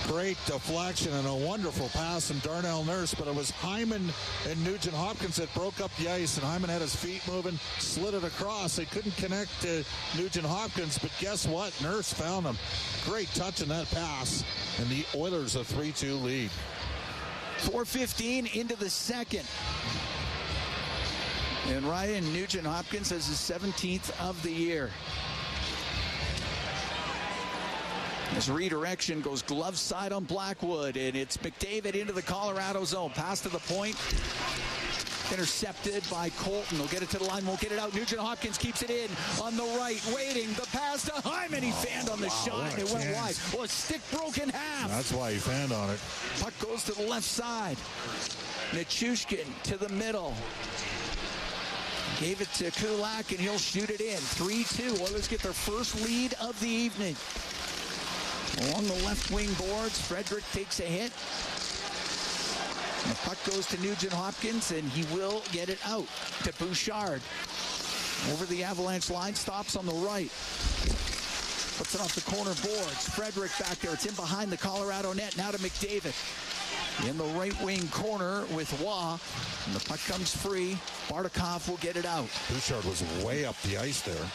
Great deflection and a wonderful pass from Darnell Nurse, but it was Hyman and Nugent Hopkins that broke up the ice, and Hyman had his feet moving, slid it across. They couldn't connect to Nugent Hopkins, but guess what? Nurse found him. Great touch in that pass, and the Oilers a 3-2 lead. 4:15 into the second. And Ryan Nugent Hopkins has his 17th of the year. This redirection goes glove side on Blackwood, and it's McDavid into the Colorado zone. Pass to the point. Intercepted by Colton. He'll get it to the line, won't get it out. Nugent Hopkins keeps it in on the right, waiting. The pass to Hyman. He fanned on the shot, and it went wide. Well, a stick broke in half. That's why he fanned on it. Puck goes to the left side. Nichushkin to the middle. Gave it to Kulak, and he'll shoot it in. 3-2. Oilers get their first lead of the evening. Along the left wing boards, Frederick takes a hit. And the puck goes to Nugent Hopkins, and he will get it out to Bouchard. Over the Avalanche line, stops on the right. Puts it off the corner boards. Frederick back there. It's in behind the Colorado net. Now to McDavid. In the right wing corner with Waugh. And the puck comes free. Bartikov will get it out. Bouchard was way up the ice there.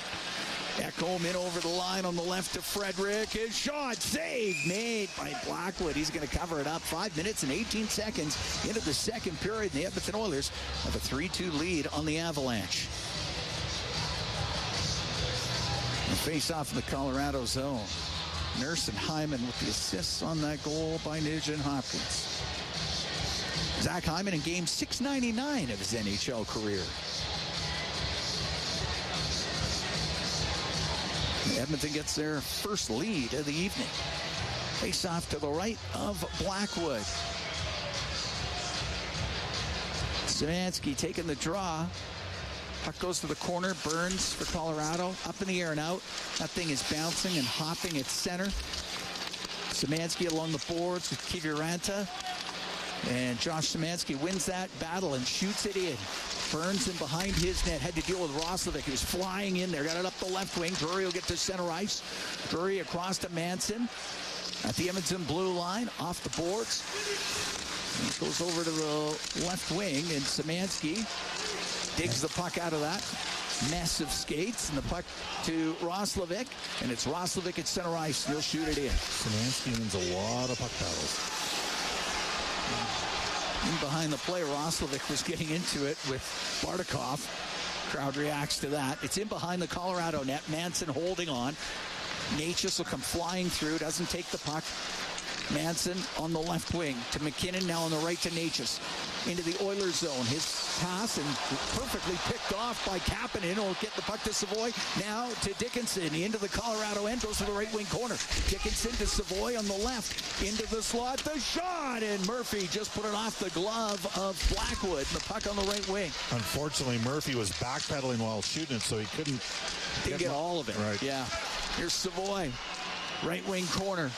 Ekholm in over the line on the left to Frederick. His shot saved, made by Blackwood. He's going to cover it up. 5 minutes and 18 seconds into the second period. The Edmonton Oilers have a 3-2 lead on the Avalanche. And face off in the Colorado zone. Nurse and Hyman with the assists on that goal by Nugent Hopkins. Zach Hyman in game 699 of his NHL career. Edmonton gets their first lead of the evening. Face off to the right of Blackwood. Szymanski taking the draw. Puck goes to the corner. Burns for Colorado. Up in the air and out. That thing is bouncing and hopping at center. Szymanski along the boards with Kiviranta. And Josh Szymanski wins that battle and shoots it in. Burns in behind his net. Had to deal with Roslovic. He was flying in there. Got it up the left wing. Drury will get to center ice. Drury across to Manson. At the Edmonton blue line. Off the boards. And it goes over to the left wing. And Szymanski digs the puck out of that mess of skates. And the puck to Roslovic. And it's Roslovic at center ice. He'll shoot it in. Szymanski wins a lot of puck battles. In behind the play, Roslovic was getting into it with Bartikov. Crowd reacts to that. It's in behind the Colorado net. Manson holding on. Natchez will come flying through. Doesn't take the puck. Manson on the left wing to MacKinnon. Now on the right to Natchez. Into the Oilers zone. His pass and perfectly picked off by Kapanen. Will get the puck to Savoy. Now to Dickinson. Into the Colorado end. Goes to the right wing corner. Dickinson to Savoy on the left. Into the slot. The shot. And Murphy just put it off the glove of Blackwood. The puck on the right wing. Unfortunately, Murphy was backpedaling while shooting it, so he couldn't get all of it. Right. Yeah. Here's Savoy. Right wing corner.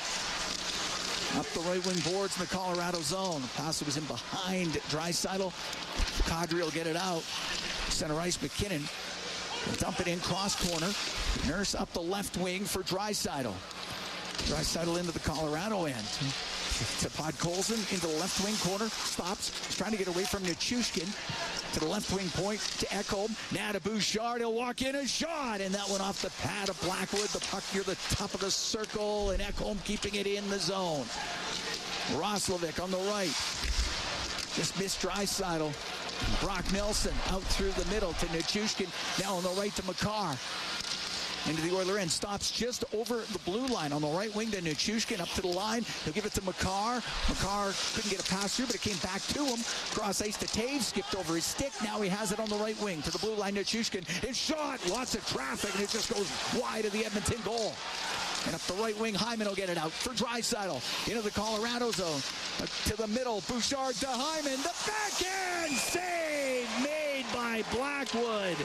Up the right wing boards in the Colorado zone. Pass was in behind Draisaitl. Kadri will get it out. Center ice, MacKinnon. Will dump it in cross corner. Nurse up the left wing for Draisaitl. Draisaitl into the Colorado end. To Podkolzin into the left wing corner. Stops. He's trying to get away from Nichushkin. To the left wing point to Ekholm. Now to Bouchard. He'll walk in a shot. And that one off the pad of Blackwood. The puck near the top of the circle. And Ekholm keeping it in the zone. Roslovic on the right. Just missed Draisaitl. Brock Nelson out through the middle to Nichushkin. Now on the right to Makar. Into the Oiler end. Stops just over the blue line on the right wing to Nichushkin. Up to the line. He'll give it to Makar. Makar couldn't get a pass through, but it came back to him. Cross ice to Taves. Skipped over his stick. Now he has it on the right wing to the blue line. Nichushkin. His shot. Lots of traffic, and it just goes wide of the Edmonton goal. And up the right wing, Hyman will get it out for Draisaitl. Into the Colorado zone. To the middle, Bouchard to Hyman. The backhand save made by Blackwood.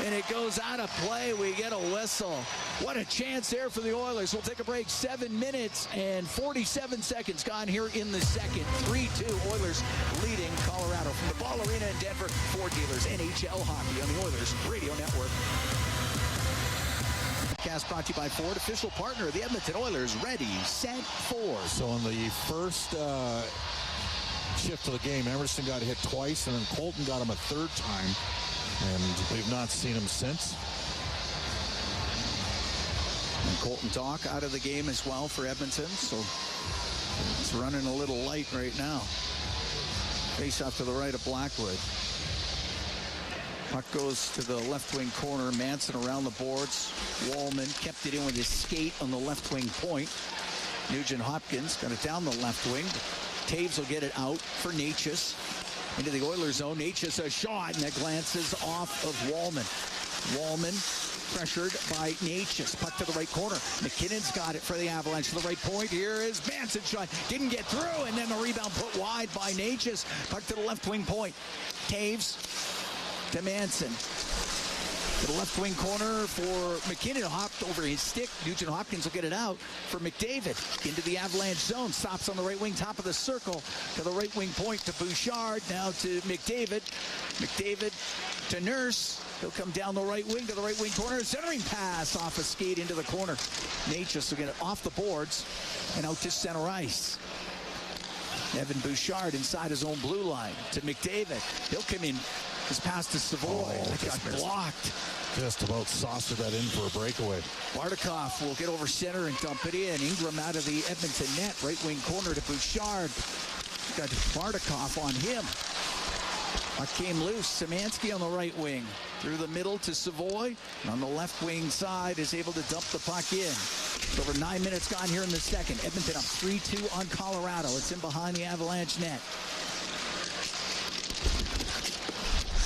And it goes out of play. We get a whistle. What a chance there for the Oilers. We'll take a break. 7 minutes and 47 seconds gone here in the second. 3-2 Oilers leading Colorado. From the Ball Arena in Denver, Ford Dealers, NHL Hockey on the Oilers Radio Network. Podcast brought to you by Ford, official partner of the Edmonton Oilers. Ready, set, Ford. So in the first shift of the game, Emerson got hit twice, and then Colton got him a third time, and we've not seen him since. And Colton Dach out of the game as well for Edmonton, so it's running a little light right now. Face off to the right of Blackwood. Puck goes to the left wing corner. Manson around the boards. Wallman kept it in with his skate on the left wing point. Nugent Hopkins got it down the left wing. Taves will get it out for Natchez. Into the Oilers zone. Natchez a shot, and that glances off of Wallman. Wallman pressured by Natchez. Puck to the right corner. MacKinnon's got it for the Avalanche. To the right point. Here is Manson's shot. Didn't get through, and then the rebound put wide by Natchez. Puck to the left wing point. Taves to Manson. To the left wing corner for MacKinnon. Hopped over his stick. Nugent Hopkins will get it out for McDavid. Into the Avalanche zone. Stops on the right wing, top of the circle. To the right wing point to Bouchard. Now to McDavid. McDavid to Nurse. He'll come down the right wing to the right wing corner. Centering pass off a skate into the corner. Natchez will get it off the boards and out to center ice. Evan Bouchard inside his own blue line to McDavid. He'll come in. His pass to Savoy. It got blocked. Just about saucered that in for a breakaway. Bartikov will get over center and dump it in. Ingram out of the Edmonton net. Right wing corner to Bouchard. Got Bartikov on him. Puck came loose. Szymanski on the right wing. Through the middle to Savoy. And on the left wing side is able to dump the puck in. Over 9 minutes gone here in the second. Edmonton up 3-2 on Colorado. It's in behind the Avalanche net.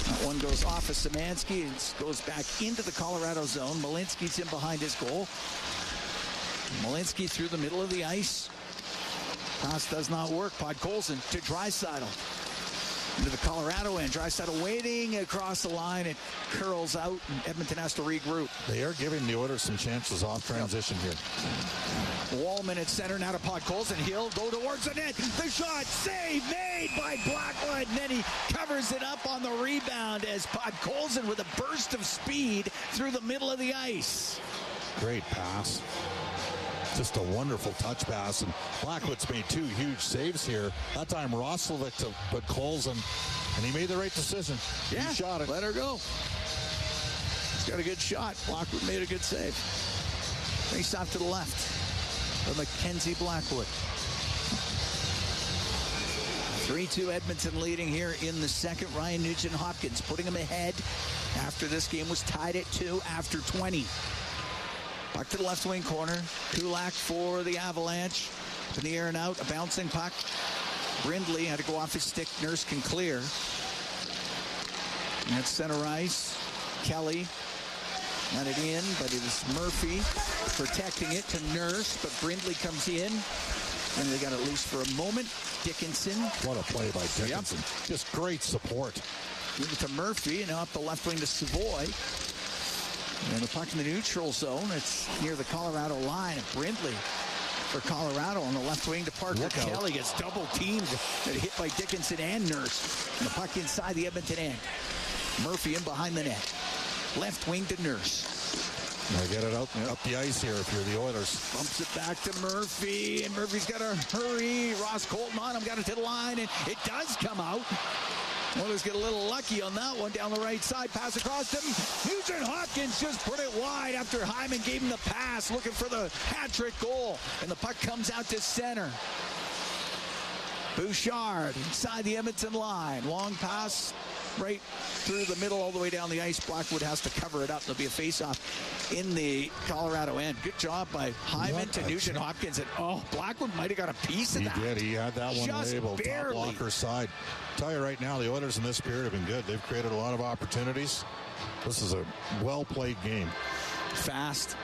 That one goes off of Szymanski and goes back into the Colorado zone. Malinsky's in behind his goal. Malinsky through the middle of the ice. Pass does not work. Podkolzin to Draisaitl. Into the Colorado end. Draisaitl waiting across the line. It curls out, and Edmonton has to regroup. They are giving the Oilers some chances off transition here. Wallman at center, now to Podkolzin. He'll go towards the net. The shot, save made by Blackwood. And then he covers it up on the rebound as Podkolzin with a burst of speed through the middle of the ice. Great pass. Just a wonderful touch pass, and Blackwood's made two huge saves here. That time Roslovic to Podkolzin, and he made the right decision. Yeah, he shot it. Let her go. He's got a good shot. Blackwood made a good save. Face off to the left for Mackenzie Blackwood. 3-2 Edmonton leading here in the second. Ryan Nugent-Hopkins putting him ahead after this game was tied at 2 after 20. Puck to the left wing corner. Kulak for the Avalanche. Up in the air and out. A bouncing puck. Brindley had to go off his stick. Nurse can clear. And that's center ice. Kelly got it in, but it is Murphy protecting it to Nurse. But Brindley comes in. And they got it loose for a moment. Dickinson. What a play by Dickinson. Yep. Just great support. Give it to Murphy. And now up the left wing to Savoy. And the puck in the neutral zone. It's near the Colorado line. Brindley for Colorado on the left wing to Parker. Kelly gets double teamed. Got hit by Dickinson and Nurse. And the puck inside the Edmonton end. Murphy in behind the net. Left wing to Nurse. Now get it out up the ice here if you're the Oilers. Bumps it back to Murphy. And Murphy's got to hurry. Ross Colton on him. Got it to the line. And it does come out. Oilers get a little lucky on that one down the right side. Pass across to Nugent Hopkins just put it wide after Hyman gave him the pass, looking for the hat-trick goal. And the puck comes out to center. Bouchard inside the Edmonton line. Long pass right through the middle all the way down the ice. Blackwood has to cover it up. There'll be a face-off in the Colorado end. Good job by Hyman to Nugent Hopkins. And, Blackwood might have got a piece of that. He did. He had that one Just labeled. barely. Top blocker side. Tell you right now, the Oilers in this period have been good. They've created a lot of opportunities. This is a well-played game. Fast.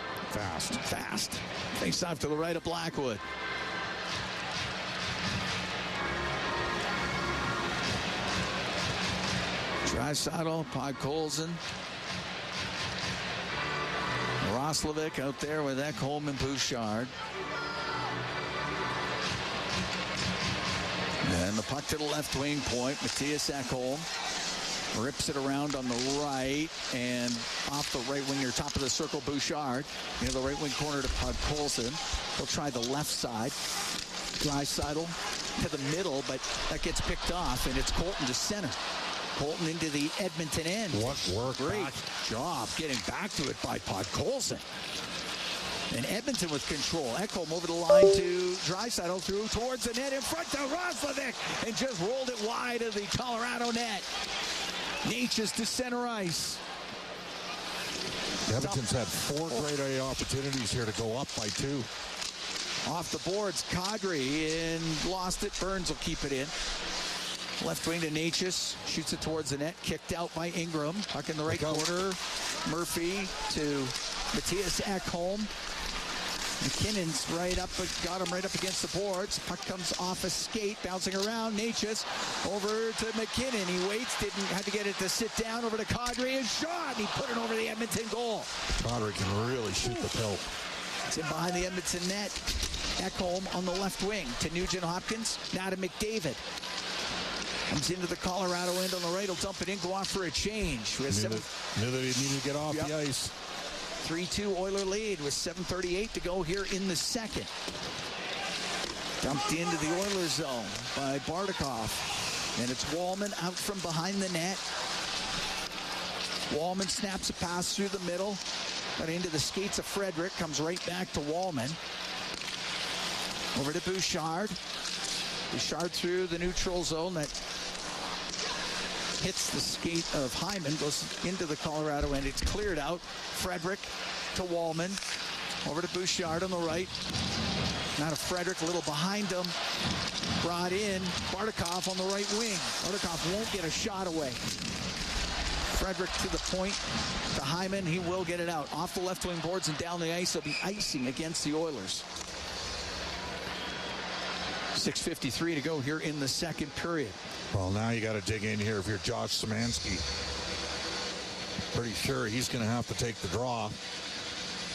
Face-off to the right of Blackwood. Draisaitl, Podkolzin, Roslovic out there with Ekholm and Bouchard. And the puck to the left wing point. Matthias Ekholm rips it around on the right and off the right winger, top of the circle, Bouchard. Into the right wing corner to Podkolzin. He'll try the left side. Draisaitl to the middle, but that gets picked off, and it's Colton to center. Colton into the Edmonton end. What work. Great job getting back to it by Podkolzin. And Edmonton with control. Ekholm over the line to Draisaitl, through towards the net in front to Roslovic, and just rolled it wide of the Colorado net. Natchez to center ice. Edmonton's had 4 great opportunities here to go up by 2. Off the boards, Kadri, and lost it. Burns will keep it in. Left wing to Natchez, shoots it towards the net, kicked out by Ingram. Puck in the right corner. Murphy to Matthias Ekholm. MacKinnon's got him right up against the boards. Puck comes off a skate, bouncing around. Natchez over to MacKinnon. He waits, had to get it to sit down, over to Kadri, and shot. He put it over the Edmonton goal. Kadri can really shoot the pill. It's in behind the Edmonton net. Ekholm on the left wing to Nugent Hopkins. Now to McDavid. Comes into the Colorado end on the right. He'll dump it in, go off for a change. Knew that he needed to get off the ice. 3-2 Oiler lead with 7:38 to go here in the second. Dumped into the Oilers zone by Bardakov. And it's Wallman out from behind the net. Wallman snaps a pass through the middle. But into the skates of Frederick. Comes right back to Wallman. Over to Bouchard. Bouchard through the neutral zone. That hits the skate of Hyman. Goes into the Colorado end. It's cleared out. Frederick to Wallman. Over to Bouchard on the right. Now to Frederick, a little behind him. Brought in. Bardakov on the right wing. Bardakov won't get a shot away. Frederick to the point. To Hyman. He will get it out. Off the left wing boards and down the ice. There'll be icing against the Oilers. 6:53 to go here in the second period. Well, now you got to dig in here if you're Josh Szymanski. Pretty sure he's going to have to take the draw.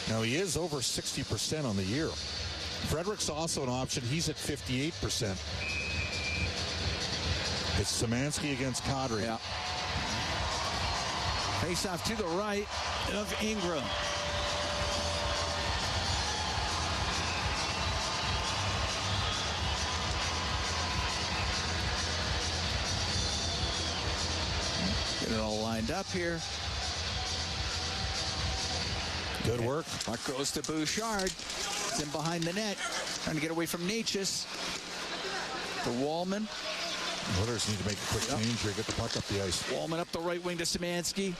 Now, he is over 60% on the year. Frederick's also an option. He's at 58%. It's Szymanski against Kadri. Yeah. Face off to the right of Ingram. Get it all lined up here. Good work. Puck goes to Bouchard. It's in behind the net. Trying to get away from Natchez. To Wallman. Oilers need to make a quick change here. Get the puck up the ice. Wallman up the right wing to Szymanski.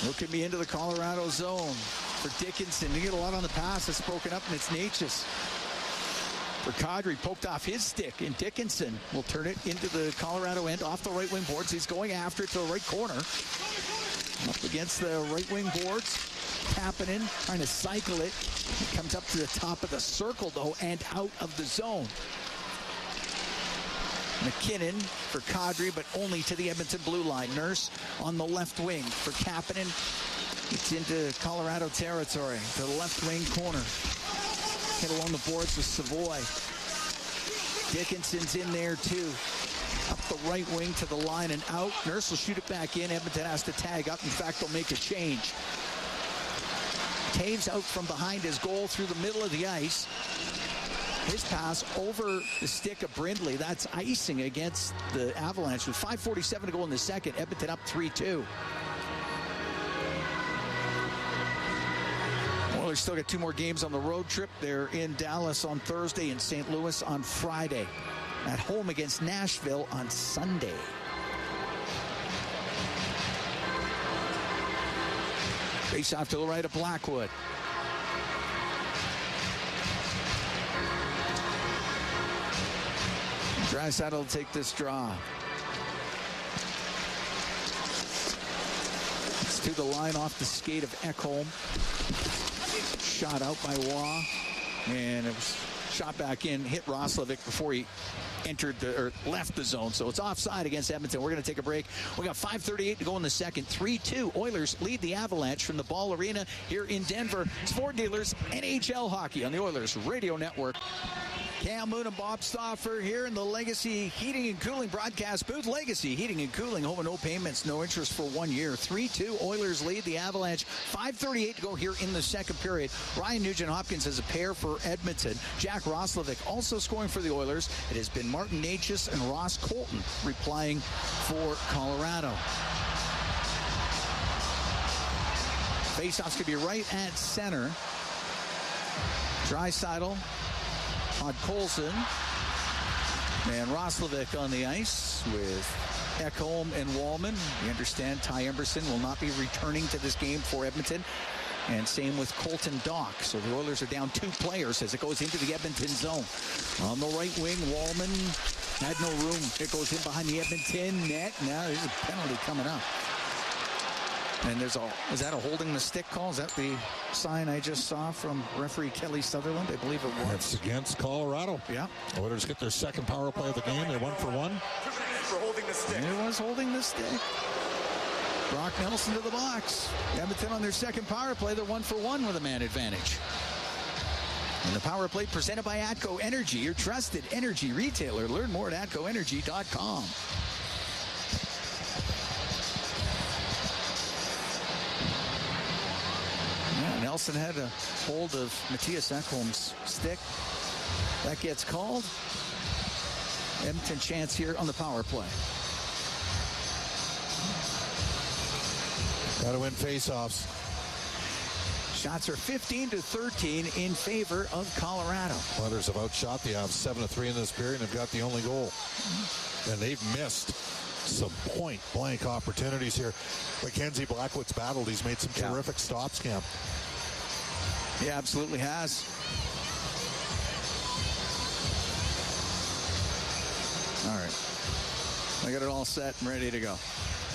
Looking me into the Colorado zone for Dickinson. You get a lot on the pass. It's broken up, and it's Natchez. For Kadri, poked off his stick, and Dickinson will turn it into the Colorado end off the right wing boards. He's going after it to the right corner. Up against the right wing boards. Kapanen trying to cycle it. It comes up to the top of the circle, though, and out of the zone. MacKinnon for Kadri, but only to the Edmonton blue line. Nurse on the left wing for Kapanen. It's into Colorado territory to the left wing corner. Hit along the boards with Savoy. Dickinson's in there too. Up the right wing to the line and out. Nurse will shoot it back in. Edmonton has to tag up. In fact, they'll make a change. Taves out from behind his goal through the middle of the ice. His pass over the stick of Brindley. That's icing against the Avalanche. With 5:47 to go in the second, Edmonton up 3-2. Oilers still got 2 more games on the road trip. They're in Dallas on Thursday and St. Louis on Friday. At home against Nashville on Sunday. Face off to the right of Blackwood. Draisaitl will take this draw. It's to the line off the skate of Ekholm. Shot out by Waugh. And it was shot back in, hit Roslovic before he left the zone. So it's offside against Edmonton. We're going to take a break. We got 5:38 to go in the second. 3-2. Oilers lead the Avalanche from the Ball Arena here in Denver. It's Ford Dealers NHL Hockey on the Oilers Radio Network. Cam Moon and Bob Stauffer here in the Legacy Heating and Cooling broadcast booth. Legacy Heating and Cooling, home and no payments, no interest for 1 year. 3-2, Oilers lead the Avalanche. 5:38 to go here in the second period. Ryan Nugent-Hopkins has a pair for Edmonton. Jack Roslovic also scoring for the Oilers. It has been Martin Necas and Ross Colton replying for Colorado. Faceoffs could be right at center. Draisaitl on Colson, and Roslovic on the ice with Ekholm and Wallman. We understand Ty Emberson will not be returning to this game for Edmonton, and same with Colton Dock. So the Oilers are down 2 players as it goes into the Edmonton zone. On the right wing, Wallman had no room. It goes in behind the Edmonton net. Now there's a penalty coming up. And is that a holding the stick call? Is that the sign I just saw from referee Kelly Sutherland? I believe it was. That's against Colorado. Yeah. Oilers get their second power play of the game. They're 1 for 1. For holding the stick. And it was holding the stick. Brock Nelson to the box. Edmonton on their second power play. They're 1 for 1 with a man advantage. And the power play presented by ATCO Energy, your trusted energy retailer. Learn more at atcoenergy.com. Nelson had a hold of Matthias Ekholm's stick. That gets called. Edmonton chance here on the power play. Got to win faceoffs. Shots are 15-13 in favor of Colorado. Oilers have outshot the Avs 7-3 in this period and have got the only goal. And they've missed some point-blank opportunities here. Mackenzie Blackwood's battled. He's made some terrific stops, Cam. He absolutely has. All right. I got it all set and ready to go.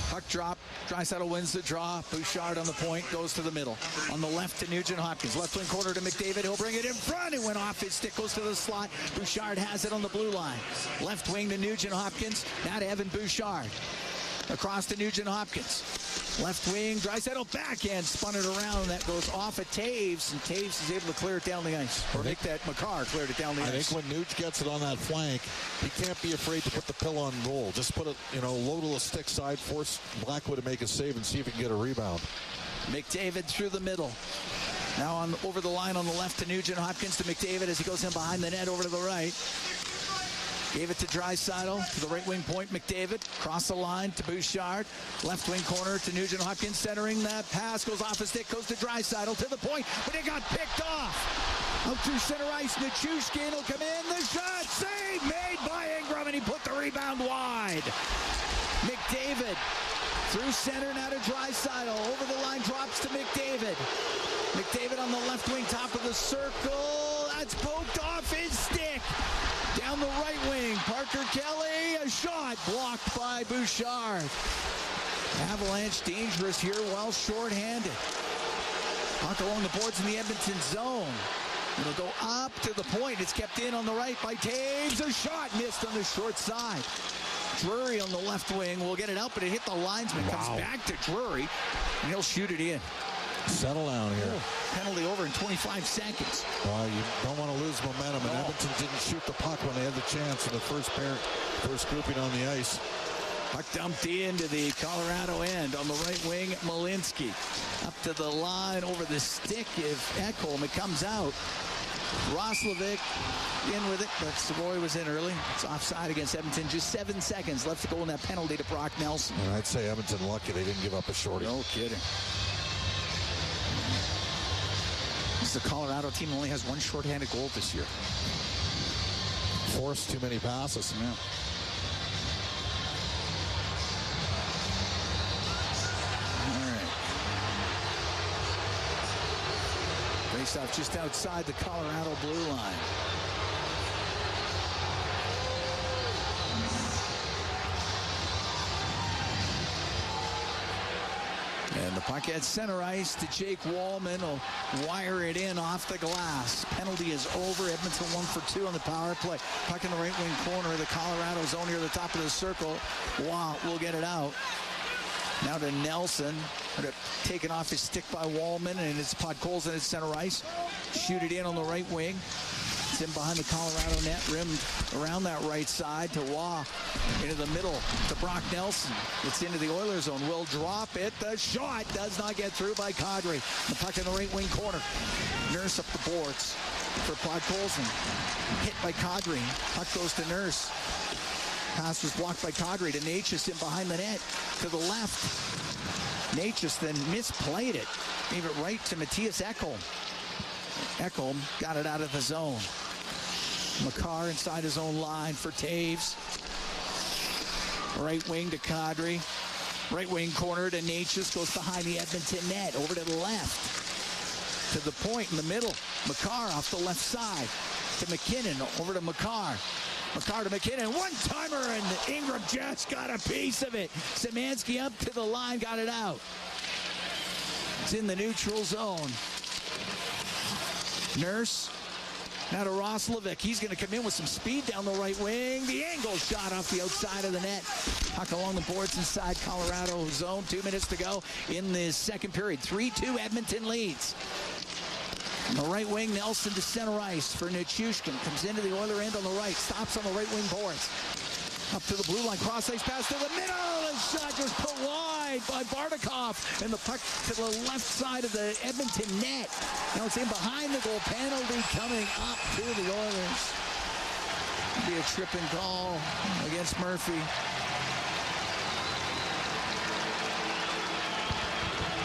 Puck drop. Draisaitl wins the draw. Bouchard on the point. Goes to the middle. On the left to Nugent-Hopkins. Left wing corner to McDavid. He'll bring it in front. It went off. His stick goes to the slot. Bouchard has it on the blue line. Left wing to Nugent-Hopkins. Now to Evan Bouchard. Across to Nugent-Hopkins. Left wing, Draisaitl backhand, spun it around. That goes off at Taves, and Taves is able to clear it down the ice. Or make that McCarr cleared it down the ice. I think when Nuge gets it on that flank, he can't be afraid to put the pill on goal. Just put it, low to the stick side, force Blackwood to make a save and see if he can get a rebound. McDavid through the middle. Now over the line on the left to Nugent-Hopkins to McDavid as he goes in behind the net over to the right. Gave it to Draisaitl to the right wing point. McDavid cross the line to Bouchard. Left wing corner to Nugent-Hopkins centering. That pass goes off his stick, goes to Draisaitl to the point, but it got picked off. Out through center ice, Nichushkin will come in. The shot, save made by Ingram, and he put the rebound wide. McDavid through center, now to Draisaitl. Over the line, drops to McDavid. McDavid on the left wing, top of the circle. That's poked off his stick. Down the right wing, Parker Kelly, a shot blocked by Bouchard. Avalanche dangerous here while shorthanded. Puck along the boards in the Edmonton zone. It'll go up to the point. It's kept in on the right by Taves. A shot missed on the short side. Drury on the left wing will get it out, but it hit the linesman. Wow. Comes back to Drury, and he'll shoot it in. Settle down here. Penalty over in 25 seconds. Well, you don't want to lose momentum, and Edmonton didn't shoot the puck when they had the chance in the first grouping on the ice. Puck dumped into the Colorado end on the right wing. Malinsky up to the line over the stick of Ekholm. It comes out. Roslovic in with it, but Savoy was in early. It's offside against Edmonton. Just 7 seconds left to go in that penalty to Brock Nelson. And I'd say Edmonton lucky they didn't give up a shorty. No kidding. This is the Colorado team that only has one shorthanded goal this year. Forced too many passes. Yeah. Face-off just outside the Colorado blue line. And the puck at center ice to Jake Wallman. Will wire it in off the glass. Penalty is over. Edmonton 1 for 2 on the power play. Puck in the right wing corner of the Colorado zone near the top of the circle. Wow, we'll get it out. Now to Nelson. Taken off his stick by Wallman, and it's Podkolzin at center ice. Shoot it in on the right wing. It's in behind the Colorado net, rimmed around that right side to Waugh. Into the middle to Brock Nelson. It's into the Oilers zone. Will drop it. The shot does not get through by Kadri. The puck in the right wing corner. Nurse up the boards for Podkolzin. Hit by Kadri. Puck goes to Nurse. Pass was blocked by Kadri to Natchez in behind the net. To the left. Natchez then misplayed it. Gave it right to Matthias Ekholm. Ekholm got it out of the zone. Makar inside his own line for Taves. Right wing to Kadri. Right wing corner to Natchez. Goes behind the Edmonton net. Over to the left. To the point in the middle. Makar off the left side. To MacKinnon. Over to Makar. Makar to MacKinnon, one-timer, and Ingram just got a piece of it. Szymanski up to the line, got it out. It's in the neutral zone. Nurse, now to Roslovic. He's going to come in with some speed down the right wing. The angle shot off the outside of the net. Puck along the boards inside Colorado zone. 2 minutes to go in the second period. 3-2 Edmonton leads. On the right wing, Nelson to center ice for Nichushkin. Comes into the Oiler end on the right. Stops on the right wing boards. Up to the blue line. Cross ice pass to the middle. And shot just put wide by Bardakov. And the puck to the left side of the Edmonton net. Now it's in behind the goal. Penalty coming up to the Oilers. Be a tripping call against Murphy.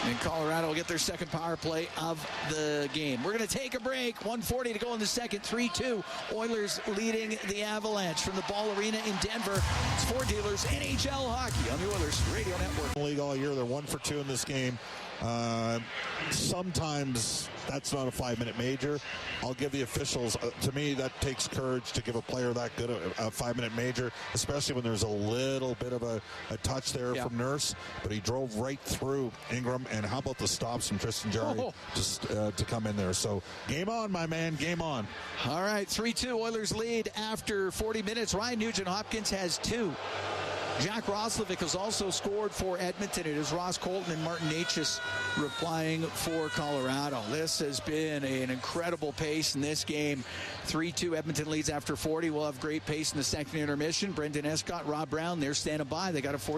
And Colorado will get their second power play of the game. We're going to take a break. 1:40 to go in the second. 3-2. Oilers leading the Avalanche from the Ball Arena in Denver. It's Four Dealers NHL Hockey on the Oilers Radio Network. League all year. They're 1 for 2 in this game. Sometimes that's not a 5-minute major. I'll give the officials, to me, that takes courage to give a player that good a 5-minute major, especially when there's a little bit of a touch there from Nurse. But he drove right through Ingram, and how about the stops from Tristan Jarry just to come in there. So game on, my man, game on. All right, 3-2 Oilers lead after 40 minutes. Ryan Nugent-Hopkins has 2. Jack Roslovic has also scored for Edmonton. It is Ross Colton and Martin Natchez replying for Colorado. This has been an incredible pace in this game. 3-2 Edmonton leads after 40. We'll have great pace in the second intermission. Brendan Escott, Rob Brown, they're standing by. They got a 40.